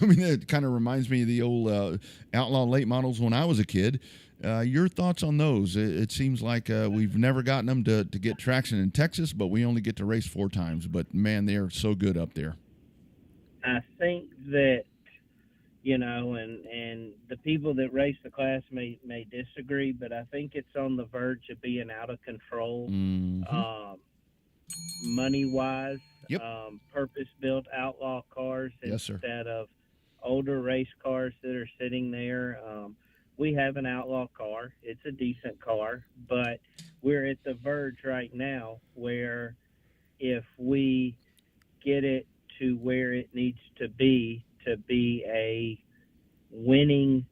I mean, it kind of reminds me of the old Outlaw late models when I was a kid. Your thoughts on those? It seems like we've never gotten them to get traction in Texas, but we only get to race 4 times. But, man, they are so good up there. I think that, and the people that race the class may disagree, but I think it's on the verge of being out of control, money-wise. Yep. Purpose-built outlaw cars instead of older race cars that are sitting there. We have an outlaw car. It's a decent car, but we're at the verge right now where if we get it to where it needs to be a winning,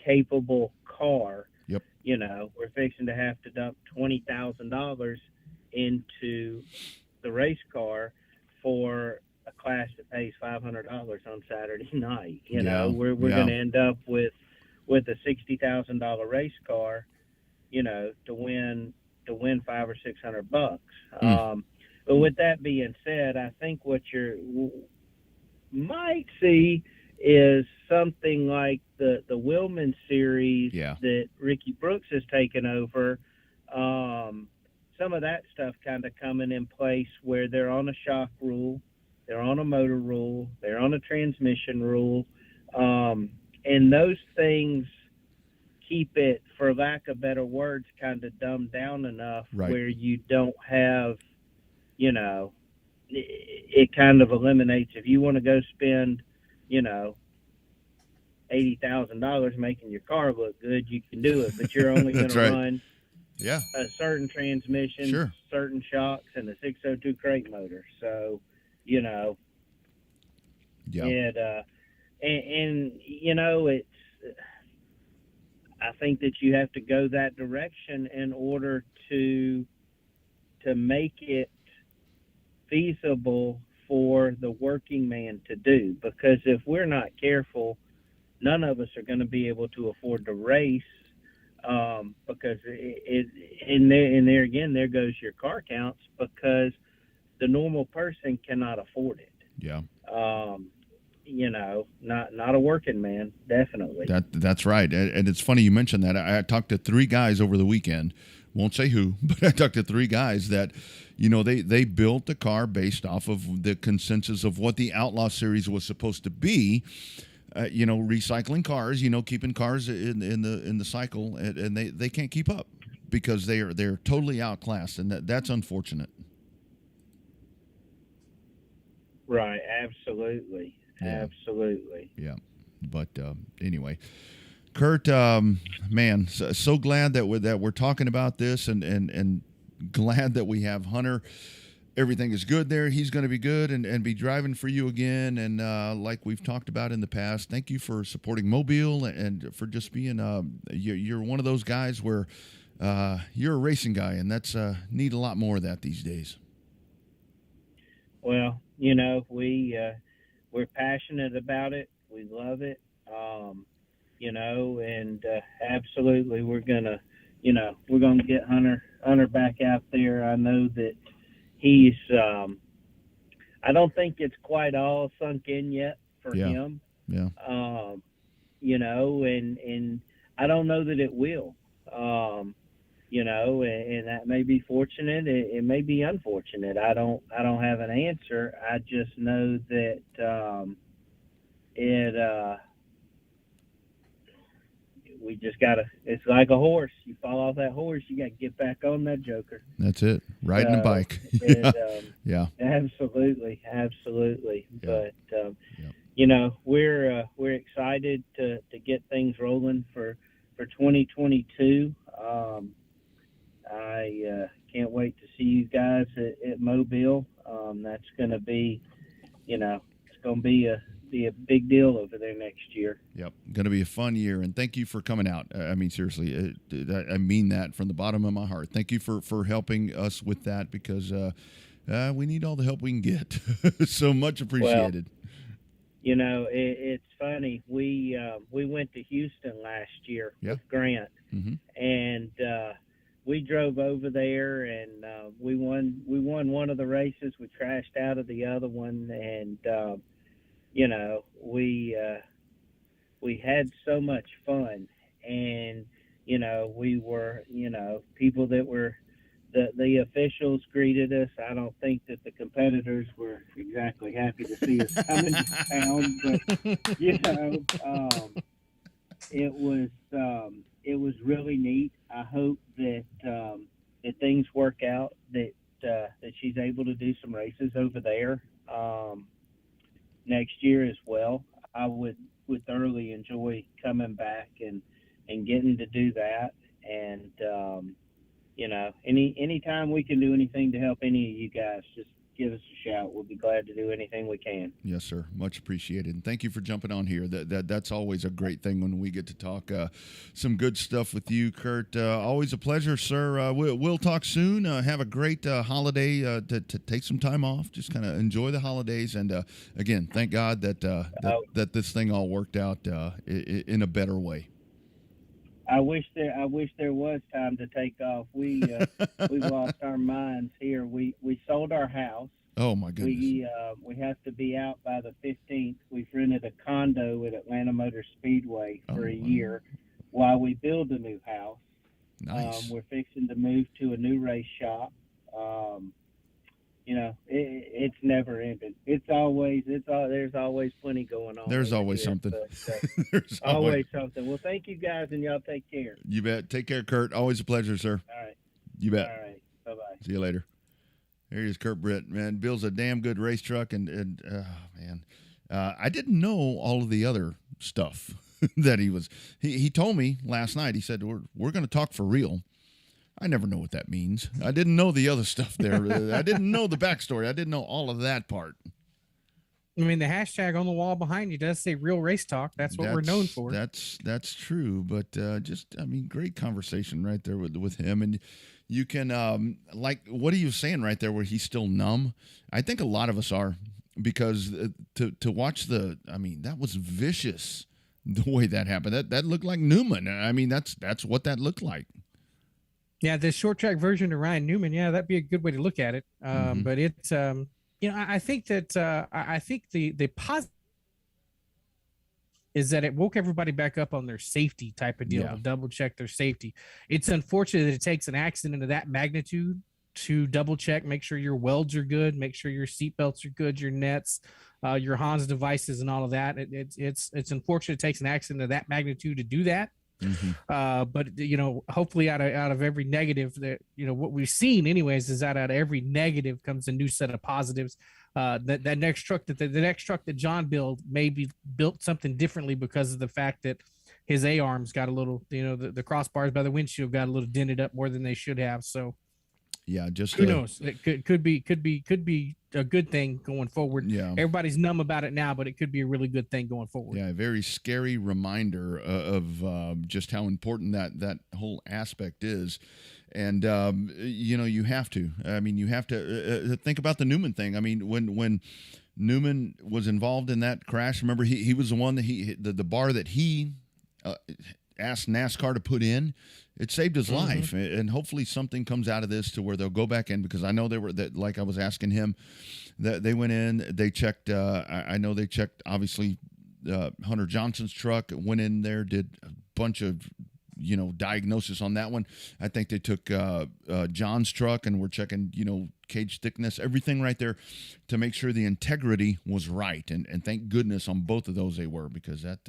capable car, we're fixing to have to dump $20,000 into the race car for a class that pays $500 on Saturday night. We're going to end up with a $60,000 race car, to win $500 or $600. But with that being said, I think what you might see is something like the Willman series that Ricky Brooks has taken over. Some of that stuff kind of coming in place where they're on a shock rule, they're on a motor rule, they're on a transmission rule. And those things keep it, for lack of better words, kind of dumbed down enough where you don't have, it kind of eliminates, if you want to go spend, $80,000 making your car look good, you can do it, but you're only going to run a certain transmission, certain shocks, and a 602 crate motor. So, it's, I think that you have to go that direction in order to make it feasible for the working man to do, because if we're not careful, none of us are going to be able to afford to race, because there again, there goes your car counts, because the normal person cannot afford it. Yeah. Not a working man, definitely. That's right. And it's funny you mentioned that. I talked to 3 guys over the weekend. Won't say who, but I talked to 3 guys that, they built the car based off of the consensus of what the Outlaw Series was supposed to be. Recycling cars, keeping cars in the cycle, and they can't keep up because they're totally outclassed, and that's unfortunate. Right, absolutely. Yeah. Absolutely. Yeah, but anyway, Kurt, man, so glad that we're talking about this, and glad that we have Hunter. Everything is good there. He's going to be good and be driving for you again. And like we've talked about in the past, thank you for supporting Mobile and for just being you're one of those guys where you're a racing guy, and that's need a lot more of that these days. Well, we're passionate about it. We love it. And absolutely we're gonna get Hunter back out there. I know that he's I don't think it's quite all sunk in yet for him. Yeah. And I don't know that it will. And that may be fortunate. It may be unfortunate. I don't have an answer. I just know that we just gotta. It's like a horse. You fall off that horse, you gotta get back on that joker. That's it. Riding a bike. Yeah. Absolutely. Yeah. But we're excited to get things rolling for 2022. I can't wait to see you guys at Mobile. That's going to be, it's going to be a big deal over there next year. Yep, going to be a fun year, and thank you for coming out. I mean, seriously, I mean that from the bottom of my heart. Thank you for helping us with that, because we need all the help we can get. So much appreciated. Well, it's funny. We went to Houston last year with Grant, and we drove over there, and we won one of the races. We crashed out of the other one, and we had so much fun, and we were people that were the officials greeted us. I don't think that the competitors were exactly happy to see us coming to town, but it was really neat. I hope that things work out, that she's able to do some races over there next year as well. I would thoroughly enjoy coming back and getting to do that. And anytime we can do anything to help any of you guys, just give us a shout. We'll be glad to do anything we can. Yes, sir. Much appreciated. And thank you for jumping on here. That's always a great thing when we get to talk some good stuff with you, Kurt. Always a pleasure, sir. We'll talk soon. Have a great holiday to take some time off. Just kind of enjoy the holidays. And again, thank God that this thing all worked out in a better way. I wish there was time to take off. We've lost our minds here. We sold our house. Oh my goodness. We have to be out by the 15th. We've rented a condo at Atlanta Motor Speedway for a year while we build a new house. Nice. We're fixing to move to a new race shop. It's never ending. There's always plenty going on. There's always something. There's always something. Well, thank you guys, and y'all take care. You bet. Take care, Kurt. Always a pleasure, sir. All right. You bet. All right. Bye-bye. See you later. There he is, Kurt Britt. Man, Bill's a damn good race truck, and I didn't know all of the other stuff that he was. He told me last night. He said we're going to talk for real. I never know what that means. I didn't know the other stuff there. I didn't know the backstory. I didn't know all of that part. I mean, the hashtag on the wall behind you does say "Real Race Talk." That's what we're known for. That's true. But great conversation right there with him. And you can like what are you saying right there where he's still numb? I think a lot of us are, because to watch I mean, that was vicious the way that happened. That looked like Newman. I mean, that's what that looked like. Yeah, the short track version of Ryan Newman. Yeah, that'd be a good way to look at it. But it's I think that I think the positive is that it woke everybody back up on their safety type of deal, to double check their safety. It's unfortunate that it takes an accident of that magnitude to double check, make sure your welds are good, make sure your seat belts are good, your nets, your Hans devices, and all of that. It's unfortunate it takes an accident of that magnitude to do that. But hopefully out of every negative that what we've seen anyways is that out of every negative comes a new set of positives. That next truck the next truck that John maybe built something differently because of the fact that his A-arms got a little, the crossbars by the windshield got a little dented up more than they should have. So yeah, just who knows? It could be a good thing going forward. Yeah, everybody's numb about it now, but it could be a really good thing going forward. Yeah, a very scary reminder of just how important that whole aspect is. And you have to. I mean, you have to think about the Newman thing. I mean, when Newman was involved in that crash, remember he was the one that the bar that he asked NASCAR to put in. It saved his life, and hopefully something comes out of this to where they'll go back in, because I know like I was asking him, that they went in, they checked. I know they checked obviously Hunter Johnson's truck, went in there, did a bunch of diagnosis on that one. I think they took John's truck and were checking cage thickness, everything right there, to make sure the integrity was right, and thank goodness on both of those they were, because that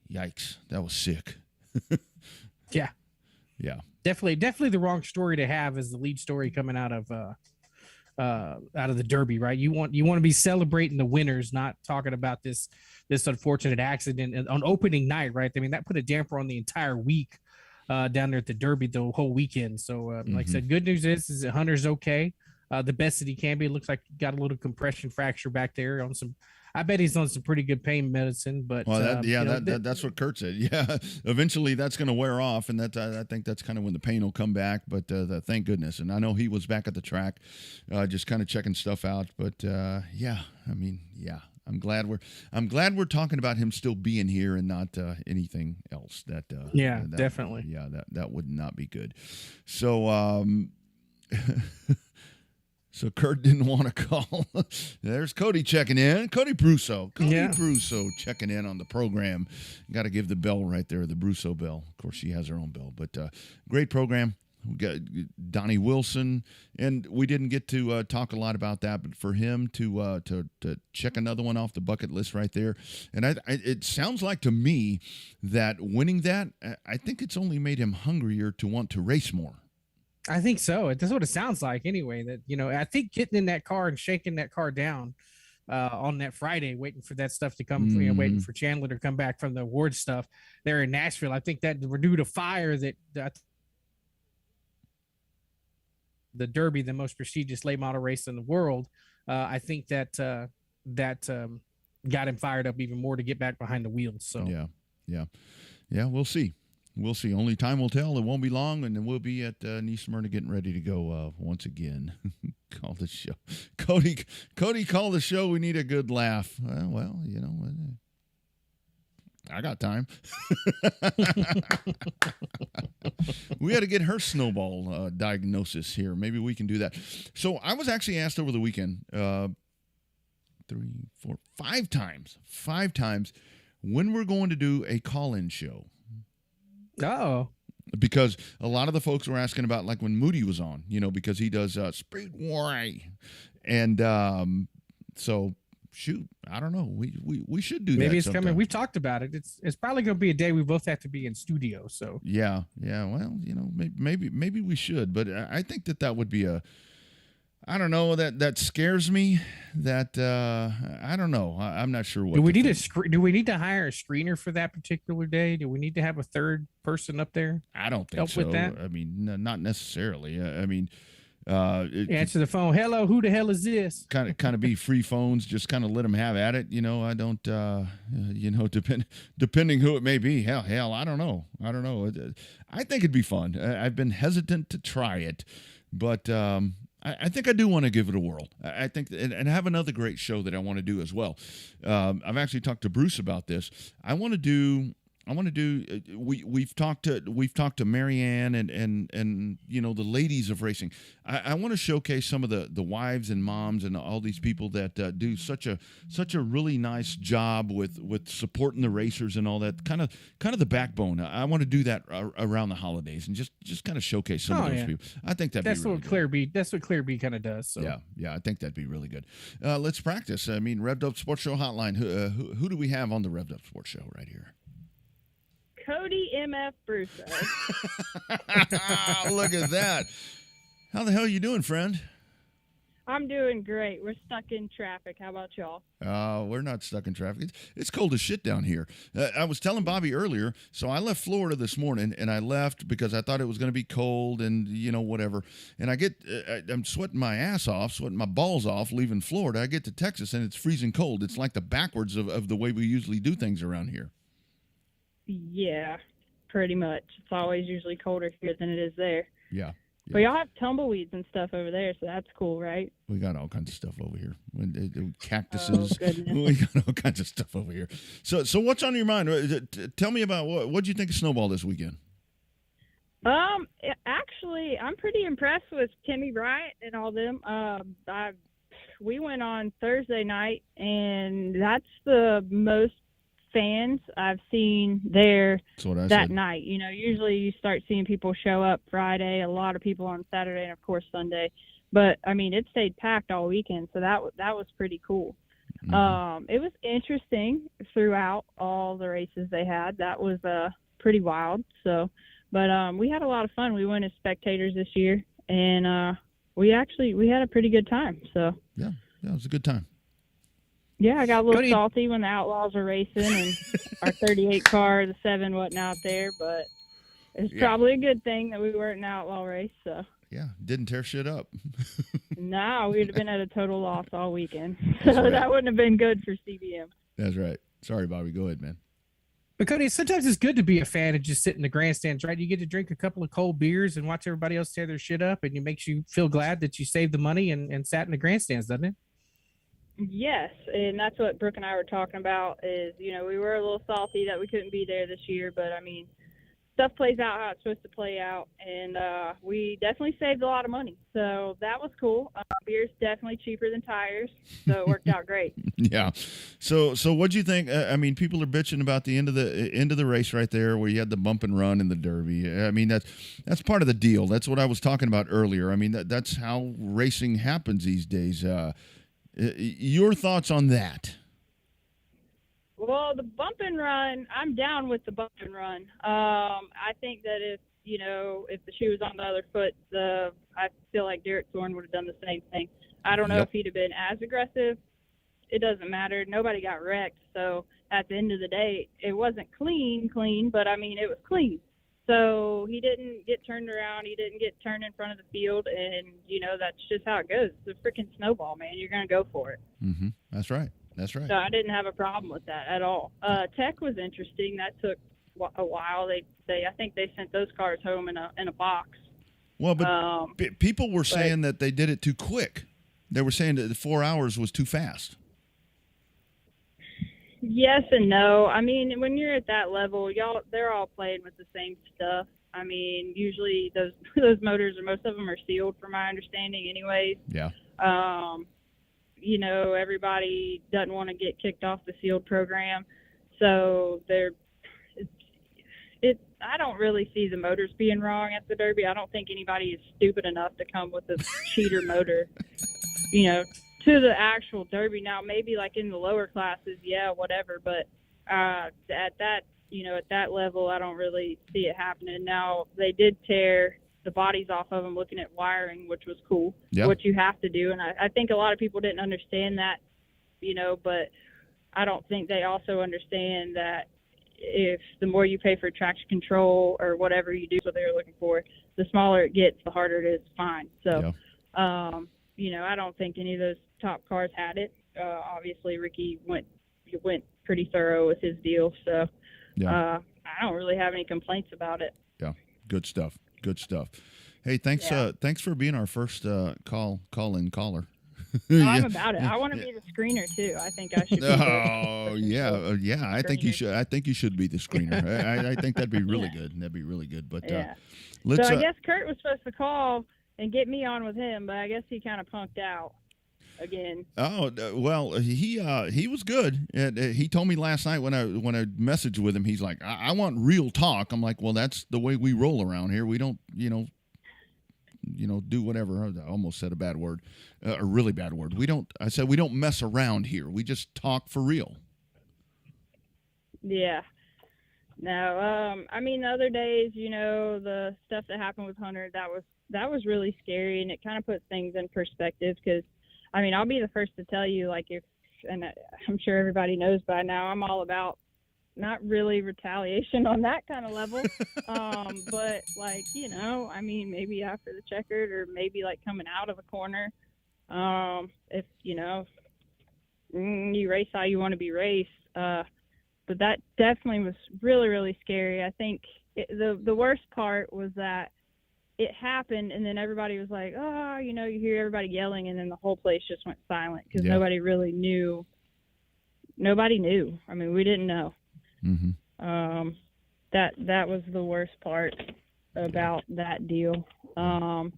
yikes, that was sick. Yeah, definitely the wrong story to have as the lead story coming out of the Derby, right? You want to be celebrating the winners, not talking about this unfortunate accident on opening night, right? I mean, that put a damper on the entire week down there at the Derby, the whole weekend. So like I said, good news is that Hunter's okay, the best that he can be. It looks like he got a little compression fracture back there on some. I bet he's on some pretty good pain medicine, but that's what Kurt said. Yeah, eventually that's going to wear off, and I think that's kind of when the pain will come back. But thank goodness, and I know he was back at the track, just kind of checking stuff out. But I'm glad we're talking about him still being here and not anything else. Definitely. Yeah, that would not be good. So So Kurt didn't want to call. There's Cody checking in. Cody Brusso. Brusso checking in on the program. Got to give the bell right there, the Brusso bell. Of course, she has her own bell. But great program. We got Donnie Wilson. And we didn't get to talk a lot about that, but for him to check another one off the bucket list right there. And it sounds like to me that winning that, I think it's only made him hungrier to want to race more. I think so. That's what it sounds like anyway. That, I think getting in that car and shaking that car down on that Friday, waiting for that stuff to come, waiting for Chandler to come back from the award stuff there in Nashville. I think that renewed a fire that the Derby, the most prestigious late model race in the world. I think that got him fired up even more to get back behind the wheels. So yeah. We'll see. We'll see. Only time will tell. It won't be long, and then we'll be at New Smyrna getting ready to go once again. Call the show. Cody, call the show. We need a good laugh. Well, I got time. We got to get her snowball diagnosis here. Maybe we can do that. So I was actually asked over the weekend 5 times when we're going to do a call-in show. Oh, because a lot of the folks were asking about, like, when Moody was on, because he does Speedway, and so shoot, I don't know, we should do that. Maybe it's sometime. coming. We've talked about it. It's probably going to be a day we both have to be in studio. So yeah. Well, maybe we should, but I think that would be I don't know, that scares me. That I don't know. I'm not sure what. Do we need Do we need to hire a screener for that particular day? Do we need to have a third person up there? I don't think help so. With that? I mean, not necessarily. I mean, Answer the phone. Hello, who the hell is this? Kind of be free phones. Just kind of let them have at it. I don't. Depending who it may be. Hell, I don't know. I think it'd be fun. I've been hesitant to try it, but I think I do want to give it a whirl. I think, and have another great show that I want to do as well. I've actually talked to Bruce about this. I want to do. We've talked to Marianne and the ladies of racing. I want to showcase some of the wives and moms and all these people that do such a really nice job with supporting the racers and all that, kind of the backbone. I want to do that around the holidays and just kind of showcase some of those people. I think that's what Clear B. That's what Clear B kind of does. So. Yeah, I think that'd be really good. Let's practice. I mean, Revved Up Sports Show hotline. Who do we have on the Revved Up Sports Show right here? Cody M.F. Bruce. Look at that. How the hell are you doing, friend? I'm doing great. We're stuck in traffic. How about y'all? We're not stuck in traffic. It's cold as shit down here. I was telling Bobby earlier, so I left Florida this morning, and I left because I thought it was going to be cold and, whatever. And I'm sweating my ass off, sweating my balls off, leaving Florida. I get to Texas, and it's freezing cold. It's like the backwards of the way we usually do things around here. Yeah, pretty much. It's always usually colder here than it is there. Yeah. But y'all have tumbleweeds and stuff over there, so that's cool, right? We got all kinds of stuff over here. Cactuses. We got all kinds of stuff over here. So what's on your mind? Tell me about what you think of Snowball this weekend? Actually, I'm pretty impressed with Timmy Bryant and all them. We went on Thursday night, and that's the most fans I've seen there that night. Usually you start seeing people show up Friday, a lot of people on Saturday, and of course Sunday. But I mean, it stayed packed all weekend, so that was pretty cool. Mm-hmm. It was interesting throughout all the races they had. That was pretty wild. So, but we had a lot of fun. We went as spectators this year, and we had a pretty good time. So yeah, it was a good time. Yeah, I got a little salty when the Outlaws were racing and our 38 car, the 7 wasn't out there, but it's probably a good thing that we weren't in an Outlaw race. So yeah, didn't tear shit up. No, we'd have been at a total loss all weekend. So that wouldn't have been good for CBM. That's right. Sorry, Bobby. Go ahead, man. But Cody, sometimes it's good to be a fan and just sit in the grandstands, right? You get to drink a couple of cold beers and watch everybody else tear their shit up, and it makes you feel glad that you saved the money and sat in the grandstands, doesn't it? Yes, and that's what Brooke and I were talking about is, we were a little salty that we couldn't be there this year, but I mean, stuff plays out how it's supposed to play out, and we definitely saved a lot of money, so that was cool. Beer's definitely cheaper than tires, so it worked out great. Yeah. So what'd you think? I mean, people are bitching about the end of the race right there, where you had the bump and run in the Derby. I mean, that's part of the deal. That's what I was talking about earlier. I mean, that's how racing happens these days. Your thoughts on that? Well, the bump and run, I'm down with the bump and run. I think that if the shoe was on the other foot, I feel like Derek Thorne would have done the same thing. I don't know if he'd have been as aggressive. It doesn't matter. Nobody got wrecked. So at the end of the day, it wasn't clean, but I mean, it was clean. So he didn't get turned around. He didn't get turned in front of the field. And, that's just how it goes. It's a freaking snowball, man. You're going to go for it. Mm-hmm. That's right. So I didn't have a problem with that at all. Tech was interesting. That took a while. I think they sent those cars home in a box. Well, but people were saying that they did it too quick. They were saying that the 4 hours was too fast. Yes and no. I mean, when you're at that level, they're all playing with the same stuff. I mean, usually those motors, or most of them, are sealed, from my understanding, anyways. Yeah. Everybody doesn't want to get kicked off the sealed program, so I don't really see the motors being wrong at the Derby. I don't think anybody is stupid enough to come with a cheater motor, to the actual Derby. Now, maybe like in the lower classes, yeah, whatever. But at that level, I don't really see it happening. Now, they did tear the bodies off of them, looking at wiring, which was cool, what you have to do. And I think a lot of people didn't understand that, but I don't think they also understand that if the more you pay for traction control or whatever you do, what they were looking for, the smaller it gets, the harder it is to find. So I don't think any of those top cars had it. Obviously, Ricky went pretty thorough with his deal, so I don't really have any complaints about it. Yeah, good stuff. Hey, thanks for being our first call-in caller. I'm about it. I want to be the screener too. I think I should. Oh yeah. I think you should. I think you should be the screener. I think that'd be really good. That'd be really good. But let's. So I guess Kurt was supposed to call and get me on with him, but I guess he kind of punked out again. Oh well, he was good. And he told me last night when I messaged with him, he's like, I want real talk. I'm like, well, that's the way we roll around here. We don't, do whatever. I almost said a bad word, a really bad word. I said we don't mess around here. We just talk for real. Yeah. No, the other days, the stuff that happened with Hunter, that was really scary, and it kind of puts things in perspective because, I'll be the first to tell you, and I'm sure everybody knows by now, I'm all about not really retaliation on that kind of level, but maybe after the checkered or maybe coming out of a corner, if, you race how you want to be raced, but that definitely was really, really scary. I think the worst part was that it happened, and then everybody was like, oh, you hear everybody yelling, and then the whole place just went silent because nobody really knew. Nobody knew. We didn't know. Mm-hmm. That was the worst part about that deal. I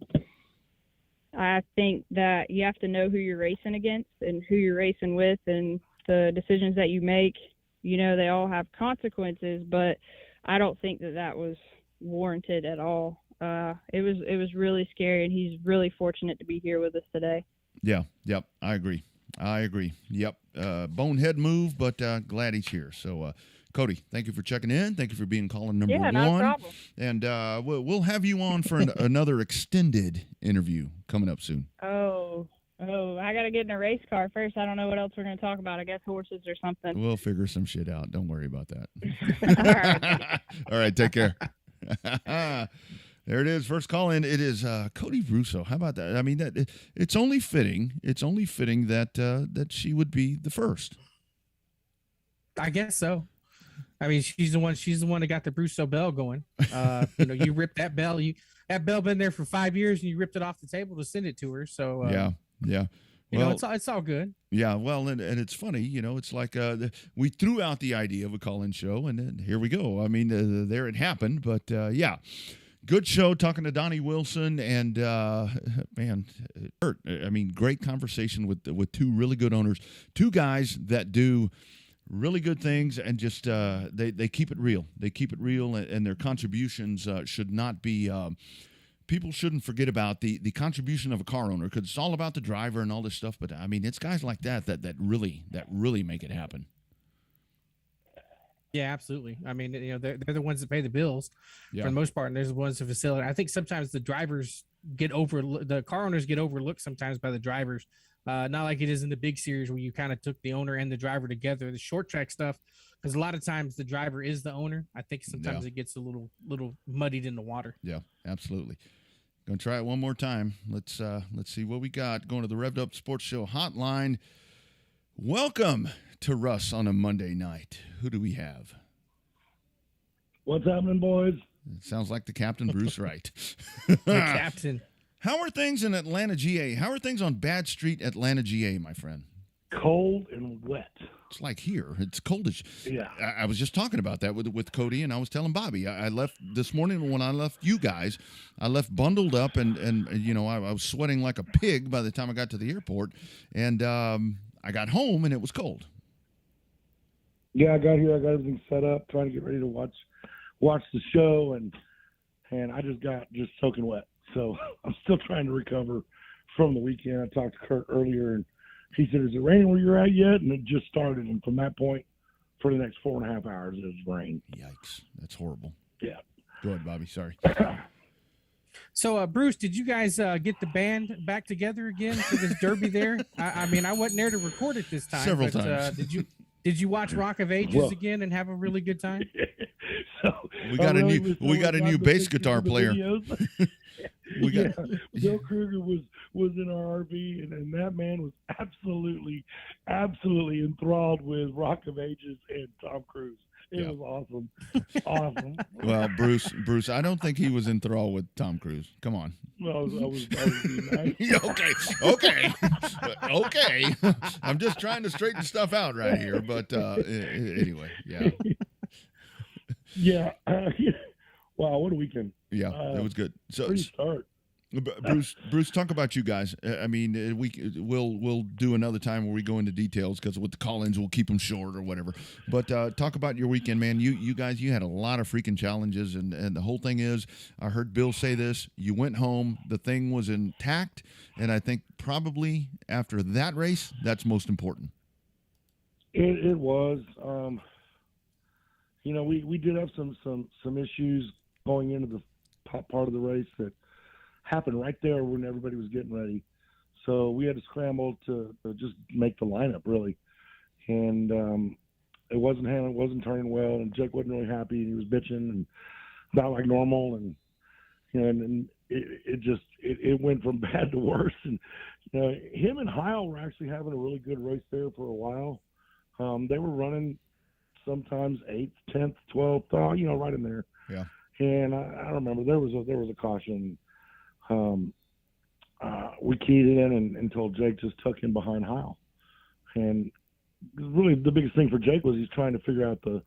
think that you have to know who you're racing against and who you're racing with, and the decisions that you make, they all have consequences, but I don't think that was warranted at all. It was really scary, and he's really fortunate to be here with us today. Yeah. Yep. I agree. Yep. Bonehead move, but glad he's here. So, Cody, thank you for checking in. Thank you for being caller number one. No problem. And we'll have you on for another extended interview coming up soon. Oh, I got to get in a race car first. I don't know what else we're going to talk about. I guess horses or something. We'll figure some shit out. Don't worry about that. All right. All right, take care. There it is. First call in. It is Cody Russo. How about that? It's only fitting. It's only fitting that she would be the first. I guess so. She's the one that got the Russo bell going. You ripped that bell. That bell been there for 5 years, and you ripped it off the table to send it to her. So yeah. Well, it's all good. Yeah, well, and it's funny, it's like we threw out the idea of a call-in show, and then here we go. There it happened, but yeah. Good show talking to Donnie Wilson, and man, it hurt. Great conversation with two really good owners, two guys that do really good things, and just they keep it real. They keep it real, and their contributions should not be. People shouldn't forget about the contribution of a car owner, because it's all about the driver and all this stuff. But it's guys like that really make it happen. Yeah, absolutely. They're the ones that pay the bills for the most part, and there's the ones that facilitate. I think sometimes the drivers the car owners get overlooked sometimes by the drivers. Not like it is in the big series where you kind of took the owner and the driver together. The short track stuff, because a lot of times the driver is the owner. I think sometimes it gets a little muddied in the water. Yeah, absolutely. Gonna try it one more time. Let's see what we got. Going to the Revved Up Sports Show hotline. Welcome to Russ on a Monday night. Who do we have? What's happening, boys? It sounds like the captain, Bruce Wright. The captain. How are things in Atlanta, GA? How are things on Bad Street, Atlanta, GA, my friend? Cold and wet. It's like here. It's cold as. Yeah. I was just talking about that with Cody, and I was telling Bobby. I left this morning when I left you guys. I left bundled up, and I was sweating like a pig by the time I got to the airport, and I got home and it was cold. Yeah, I got here. I got everything set up, trying to get ready to watch the show, and I just got soaking wet. So I'm still trying to recover from the weekend. I talked to Kurt earlier, and he said, "Is it raining where you're at yet?" And it just started, and from that point, for the next 4.5 hours, it was rain. Yikes! That's horrible. Yeah. Go ahead, Bobby. Sorry. So, Bruce, did you guys get the band back together again for this derby there? I wasn't there to record it this time. Several times. Did you watch Rock of Ages again and have a really good time? We got a new bass guitar player. We got Bill Kruger was in our RV, and that man was absolutely enthralled with Rock of Ages and Tom Cruise. It was awesome. Well, Bruce, I don't think he was enthralled with Tom Cruise. Come on. Well, I was being nice. Okay. I'm just trying to straighten stuff out right here, but anyway, yeah. Yeah. Wow, what a weekend. Yeah, it was good. So pretty start. Bruce, talk about you guys. I mean, we'll do another time where we go into details because with the call-ins we'll keep them short or whatever. But talk about your weekend, man. You guys, you had a lot of freaking challenges, and the whole thing is, I heard Bill say this. You went home, the thing was intact, and I think probably after that race, that's most important. It was. We did have some issues going into the top part of the race that happened right there when everybody was getting ready. So we had to scramble to just make the lineup, really. And it wasn't turning well, and Jake wasn't really happy, and he was bitching and not like normal, and and it went from bad to worse. And him and Heil were actually having a really good race there for a while. They were running sometimes 8th, 10th, 12th, right in there. Yeah. And I remember there was a caution. We keyed it in and told Jake just tuck in behind Heil. And really the biggest thing for Jake was he's trying to figure out the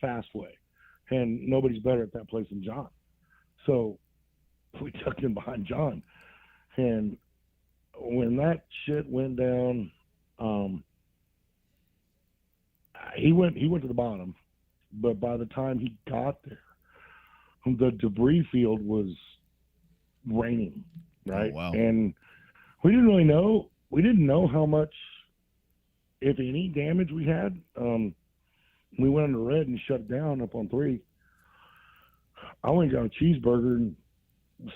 fast way. And nobody's better at that place than John. So we tucked in behind John. And when that shit went down, he went to the bottom. But by the time he got there, the debris field was raining, right? Oh, wow. And we didn't really know. We didn't know how much, if any, damage we had. We went under red and shut it down up on 3. I went and got a cheeseburger and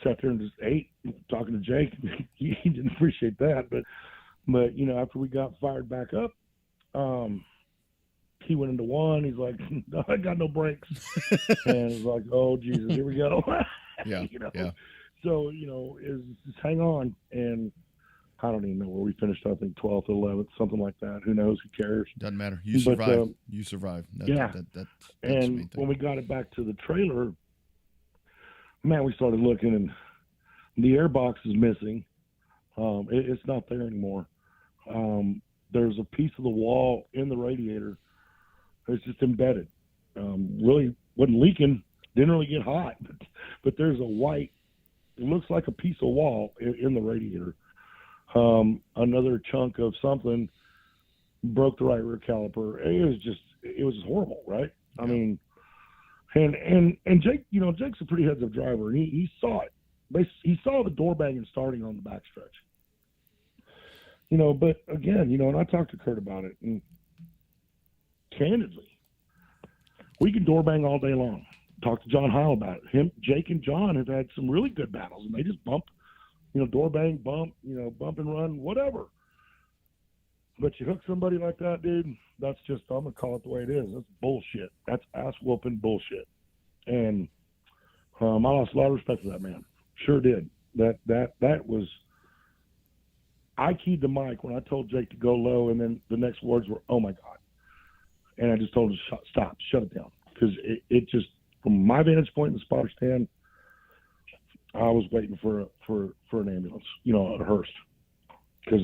sat there and just ate, talking to Jake. He didn't appreciate that, but after we got fired back up, he went into 1. He's like, no, I got no brakes. And it's like, oh, Jesus, here we go. Yeah. Yeah. So, just hang on. And I don't even know where we finished. I think 12th, 11th, something like that. Who knows? Who cares? Doesn't matter. You survived. You survived. That's and when we got it back to the trailer, man, we started looking, and the airbox is missing. It's not there anymore. There's a piece of the wall in the radiator. It's just embedded. Really wasn't leaking. Didn't really get hot, but there's a white. It looks like a piece of wall in the radiator. Another chunk of something broke the right rear caliper. It was just horrible, right? Yeah. I mean, and Jake, Jake's a pretty heads-up driver, and he saw it. He saw the door banging starting on the backstretch. But again, and I talked to Kurt about it, and candidly, we can door bang all day long. Talk to John Heil about it. Jake and John have had some really good battles, and they just bump, door bang, bump, bump and run, whatever. But you hook somebody like that, dude, that's just, I'm going to call it the way it is. That's bullshit. That's ass-whooping bullshit. And I lost a lot of respect for that man. Sure did. That was, I keyed the mic when I told Jake to go low, and then the next words were, oh, my God. And I just told him to stop, shut it down. Because it just, from my vantage point in the spotter stand, I was waiting for an ambulance, a hearse. Because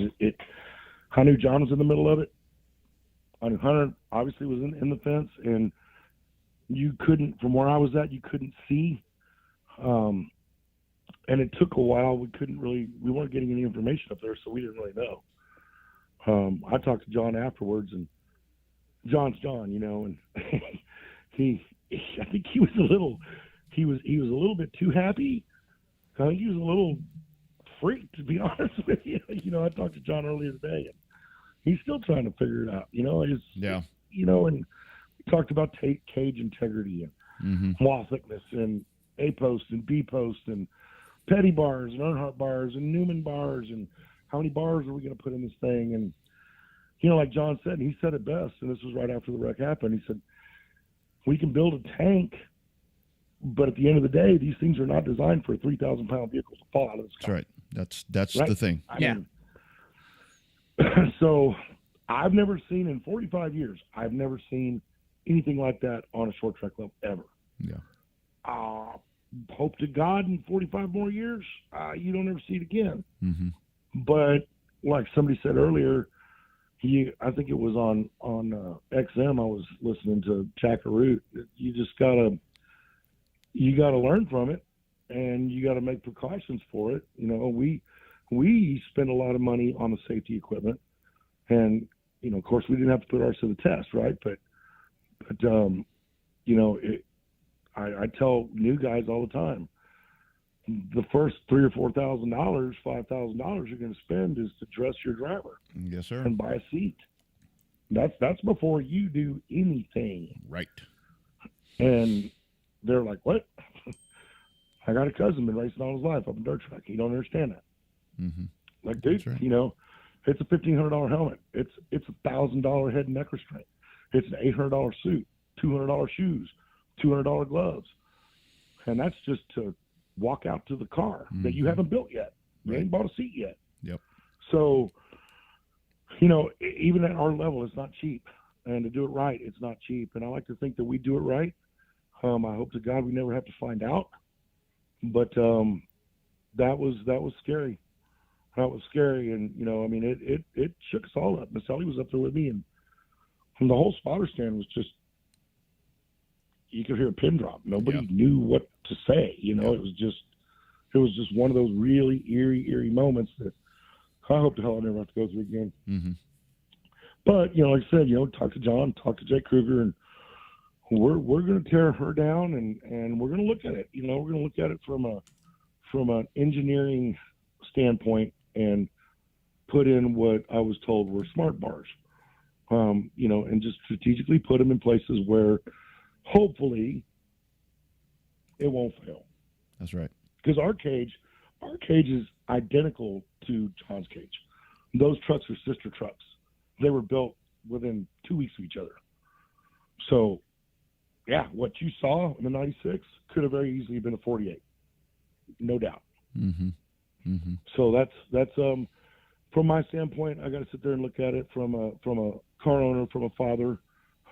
I knew John was in the middle of it. I knew Hunter obviously was in the fence, and you couldn't, from where I was at, you couldn't see. And it took a while. We weren't getting any information up there, so we didn't really know. I talked to John afterwards, and John's John, and I think he was a little bit too happy. I think he was a little freaked, to be honest with you. I talked to John earlier today, and he's still trying to figure it out. And we talked about cage integrity and wall thickness and A post and B post and Petty bars and Earnhardt bars and Newman bars and how many bars are we going to put in this thing? And like John said, and he said it best, and this was right after the wreck happened. He said, we can build a tank, but at the end of the day, these things are not designed for 3,000-pound vehicles to fall out of the sky. That's right. That's Right? the thing. I mean, so I've never seen in 45 years, I've never seen anything like that on a short track level ever. Yeah. Hope to God in 45 more years, you don't ever see it again. Mm-hmm. But like somebody said earlier, I think it was on XM. I was listening to Jack Root. You just gotta learn from it, and you gotta make precautions for it. You know, we spend a lot of money on the safety equipment, and you know, of course, we didn't have to put ours to the test, right? But you know, I tell new guys all the time, the first $3,000 or $4,000, $5,000 you're going to spend is to dress your driver. Yes, sir. And buy a seat. That's before you do anything. Right. And they're like, what? I got a cousin been racing all his life up a dirt track. He don't understand that. Mm-hmm. Like, dude, right. you know, it's a $1,500 helmet. It's $1,000 head and neck restraint. It's an $800 suit, $200 shoes, $200 gloves. And that's just to walk out to the car that you haven't built yet. You ain't bought a seat yet. Yep. So, you know, even at our level, it's not cheap. And to do it right, it's not cheap. And I like to think that we do it right. I hope to God we never have to find out. But that was scary. That was scary. And, you know, I mean, it shook us all up. Miss Ellie was up there with me, and the whole spotter stand was just, you could hear a pin drop. Nobody knew what to say. You know, it was just one of those really eerie moments that I hope the hell I never have to go through again. Mm-hmm. But, you know, like I said, you know, talk to John, talk to Jake Kruger, and we're going to tear her down, and we're going to look at it. You know, we're going to look at it from an engineering standpoint and put in what I was told were smart bars. You know, and just strategically put them in places where hopefully it won't fail. That's right. Because our cage is identical to John's cage. Those trucks are sister trucks. They were built within 2 weeks of each other. So, yeah, what you saw in the 96 could have very easily been a 48. No doubt. Mm-hmm. Mm-hmm. So that's from my standpoint, I got to sit there and look at it from a car owner, from a father,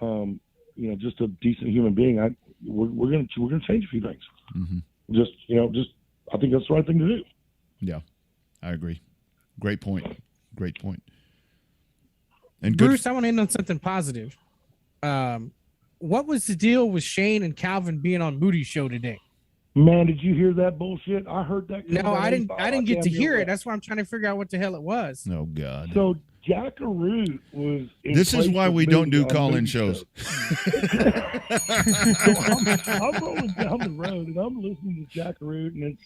you know, just a decent human being. We're gonna change a few things. Mm-hmm. Just I think that's the right thing to do. Yeah, I agree. Great point. And Bruce, I want to end on something positive. What was the deal with Shane and Calvin being on Moody's show today? Man, did you hear that bullshit? I heard that. No, I didn't get to hear it. That's why I'm trying to figure out what the hell it was. Oh God. So Jackaroo was. This is why we don't do call-in shows. So I'm rolling down the road and I'm listening to Jackaroo, and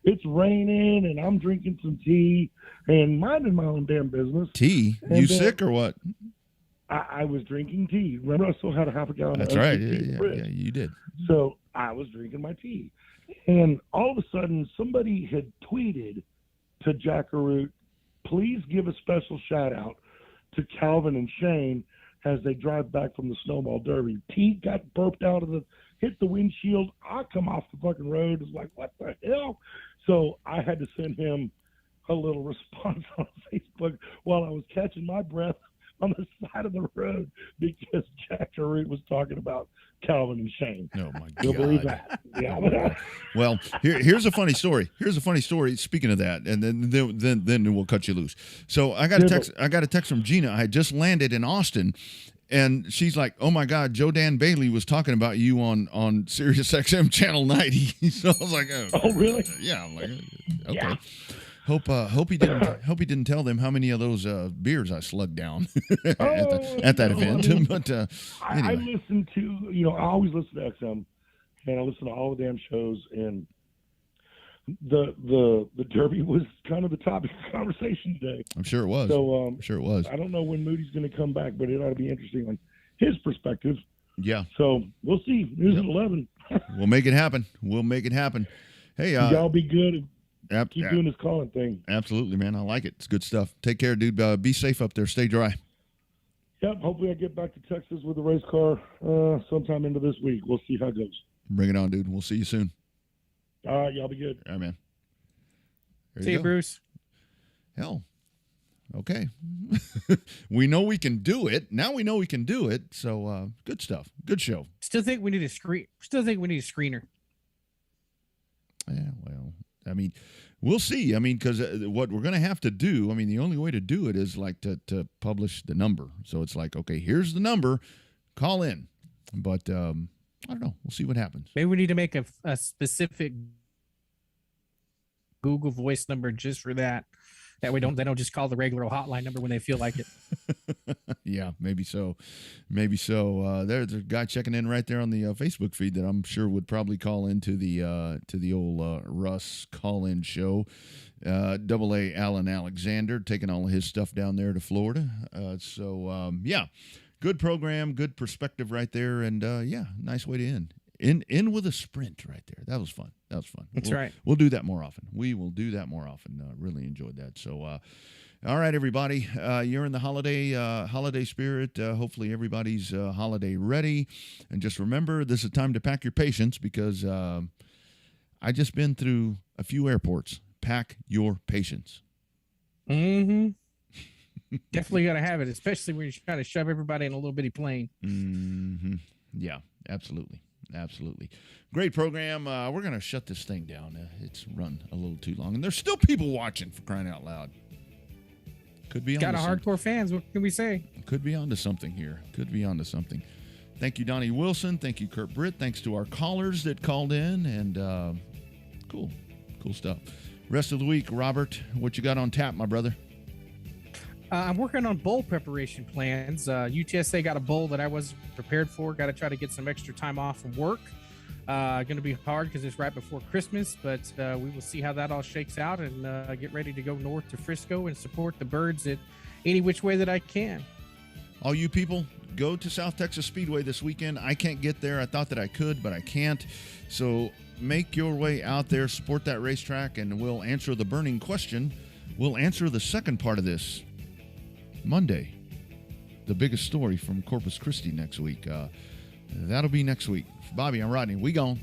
it's raining, and I'm drinking some tea and minding my own damn business. Tea? And you sick or what? I was drinking tea. Remember, I still had a half a gallon. That's of right. tea Yeah, you did. So I was drinking my tea, and all of a sudden, somebody had tweeted to Jackaroo, "Please give a special shout out to Calvin and Shane as they drive back from the Snowball Derby." Tea got burped out of hit the windshield. I come off the fucking road. It's like, what the hell? So I had to send him a little response on Facebook while I was catching my breath on the side of the road because Jackaroo was talking about Calvin and Shane. Oh my God! You'll believe that? Yeah. Well, here's a funny story. Speaking of that, and then we'll cut you loose. So I got a text. I got a text from Gina. I had just landed in Austin, and she's like, "Oh my God, Joe Dan Bailey was talking about you on Sirius XM Channel 90." So I was like, "Oh really?" Yeah. I'm like, okay. Yeah. Hope he didn't tell them how many of those beers I slugged down at that event. I mean, but anyway. I listen to I always listen to XM, and I listen to all the damn shows, and the Derby was kind of the topic of conversation today. I'm sure it was. So I'm sure it was. I don't know when Moody's going to come back, but it ought to be interesting on his perspective. Yeah. So we'll see. News at 11. We'll make it happen. Hey, y'all be good. Keep doing this calling thing. Absolutely, man. I like it. It's good stuff. Take care, dude. Be safe up there. Stay dry. Yep. Hopefully, I get back to Texas with the race car sometime into this week. We'll see how it goes. Bring it on, dude. We'll see you soon. All right, y'all be good. All right, man. There See you, go. Bruce. Hell. Okay. We know we can do it. Now we know we can do it. So good stuff. Good show. Still think we need a screen. Still think we need a screener. Yeah, well, I mean, we'll see. I mean, because what we're going to have to do, I mean, the only way to do it is like to publish the number. So it's like, okay, here's the number. Call in. But I don't know. We'll see what happens. Maybe we need to make a specific Google Voice number just for that. That way they don't just call the regular hotline number when they feel like it. Yeah, maybe so. Maybe so. There's a guy checking in right there on the Facebook feed that I'm sure would probably call into the old Russ call-in show. AA Alan Alexander taking all of his stuff down there to Florida. Yeah, good program, good perspective right there, and yeah, nice way to end. In with a sprint right there. That was fun. That's right. We'll do that more often. We will do that more often. Really enjoyed that. So, all right, everybody, you're in the holiday spirit. Hopefully everybody's holiday ready. And just remember, this is a time to pack your patience because I just been through a few airports. Pack your patience. Mm-hmm. Definitely got to have it, especially when you're trying to shove everybody in a little bitty plane. Mm-hmm. Yeah, absolutely. Absolutely. Great program. We're going to shut this thing down. It's run a little too long. And there's still people watching, for crying out loud. Could be Got onto a hardcore fans. What can we say? Could be onto something here. Could be onto something. Thank you, Donnie Wilson. Thank you, Kurt Britt. Thanks to our callers that called in. And cool stuff. Rest of the week, Robert, what you got on tap, my brother? I'm working on bowl preparation plans. UTSA got a bowl that I wasn't prepared for. Got to try to get some extra time off from work. Going to be hard because it's right before Christmas, but we will see how that all shakes out and get ready to go north to Frisco and support the birds in any which way that I can. All you people, go to South Texas Speedway this weekend. I can't get there. I thought that I could, but I can't. So make your way out there, support that racetrack, and we'll answer the burning question. We'll answer the second part of this Monday, the biggest story from Corpus Christi next week. That'll be next week. For Bobby, I'm Rodney. We gone.